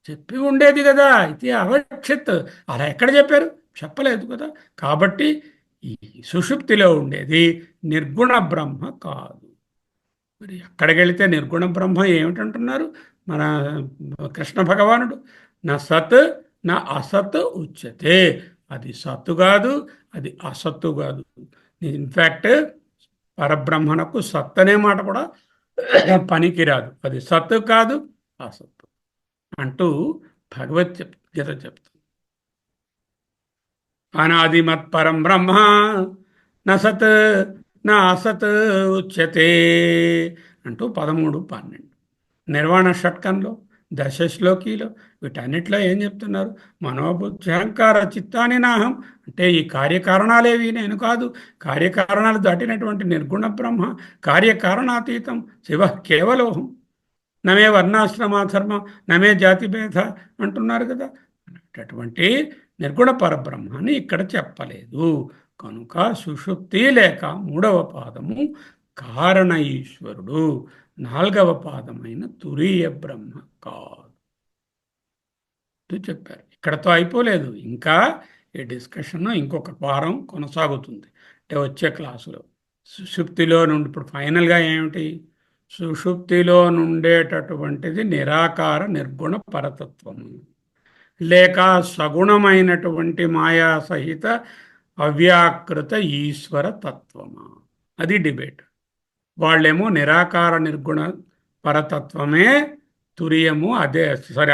చెప్పి ఉండేది కదా. ఇది అవక్షత్ అలా ఎక్కడ చెప్పారు? చెప్పలేదు కదా. కాబట్టి ఈ సుషుప్తిలో ఉండేది నిర్గుణ బ్రహ్మ కాదు. మరి అక్కడికి వెళితే నిర్గుణ బ్రహ్మ ఏమిటంటున్నారు మన కృష్ణ భగవానుడు? నా సత్ నా అసత్ ఉచ్యతే. అది సత్తు కాదు, అది అసత్తు కాదు. ఇన్ఫ్యాక్ట్ పరబ్రహ్మణకు సత్ అనే మాట కూడా పనికిరాదు. అది సత్తు కాదు, అసత్తు అంటూ భగవద్గీత చెప్తుంది. అనాదిమత్ పరం బ్రహ్మ నా సత్ నా అసత్ ఉచ్యతే అంటూ 13, 12 నిర్వాణ షట్కంలో దశశ్లోకిలో వీటన్నిటిలో ఏం చెప్తున్నారు? మనోబుద్ధ్యహంకార చిత్తాని నాహం అంటే ఈ కార్యకారణాలేవి నేను కాదు. కార్యకారణాలు దాటినటువంటి నిర్గుణ బ్రహ్మ, కార్యకారణాతీతం శివ కేవలోహం. నమే వర్ణాశ్రమాధర్మం నమే జాతిభేద అంటున్నారు కదా. అటువంటి నిర్గుణ పరబ్రహ్మాన్ని ఇక్కడ చెప్పలేదు. కనుక సుషుప్తి లేక 3వ పాదము కారణ ఈశ్వరుడు, 4వ పాదమైన తురీయ బ్రహ్మ కాదు చెప్పారు. ఇక్కడతో అయిపోలేదు, ఇంకా ఈ డిస్కషన్ ఇంకొక వారం కొనసాగుతుంది. అంటే వచ్చే క్లాసులో సుషుప్తిలో నుండి ఇప్పుడు ఫైనల్గా ఏమిటి? సుషుప్తిలో నుండేటటువంటిది నిరాకార నిర్గుణ పరతత్వము లేక సగుణమైనటువంటి మాయా సహిత అవ్యాకృత ఈశ్వర తత్వమా? అది డిబేట్. వాళ్ళేమో నిరాకార నిర్గుణ పరతత్వమే తురియము అదే, సరే,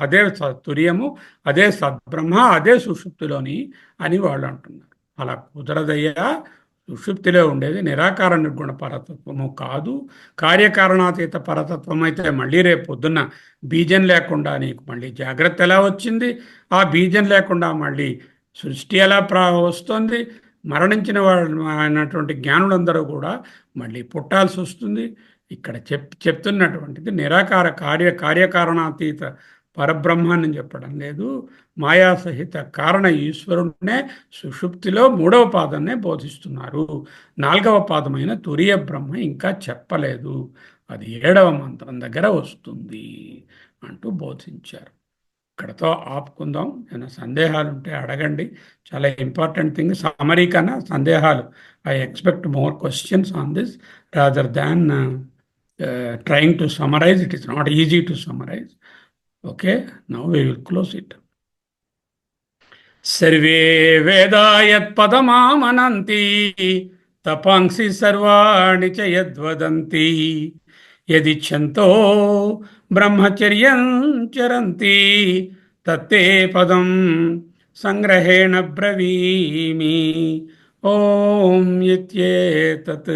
అదే తురియము, అదే సద్బ్రహ్మ, అదే సుషుప్తిలోని అని వాళ్ళు అంటున్నారు. అలా కుదరదయ్యా. సుషుప్తిలో ఉండేది నిరాకార నిర్గుణ పరతత్వము కాదు, కార్యకారణాతీత పరతత్వం అయితే మళ్ళీ రేపు పొద్దున్న బీజం లేకుండా నీకు మళ్ళీ జాగ్రత్త ఎలా వచ్చింది, ఆ బీజం లేకుండా మళ్ళీ సృష్టి ఎలా వస్తుంది, మరణించిన వాళ్ళు అయినటువంటి జ్ఞానులందరూ కూడా మళ్ళీ పుట్టాల్సి వస్తుంది. ఇక్కడ చెప్తున్నటువంటిది నిరాకార కార్యకారణాతీత పరబ్రహ్మాన్ని చెప్పడం లేదు, మాయాసహిత కారణ ఈశ్వరుడినే సుషుప్తిలో మూడవ పాదాన్నే బోధిస్తున్నారు. నాలుగవ పాదమైన తురియ బ్రహ్మ ఇంకా చెప్పలేదు, అది ఏడవ మంత్రం దగ్గర వస్తుంది అంటూ బోధించారు. ఇక్కడతో ఆపుకుందాం. ఏమైనా సందేహాలు ఉంటే అడగండి. చాలా ఇంపార్టెంట్ థింగ్. సమరీ కన్నా సందేహాలు, I expect more questions on this rather than trying to summarize. It is not easy to summarize. Okay, now we will close it. सर्वे वेदा यत्पदमामनन्ति तपांसि सर्वाणि च यद्वदन्ति यदिच्छन्तो ब्रह्मचर्यं चरन्ति तत्ते पदं संग्रहेण ब्रवीमि. ॐ इत्येतत्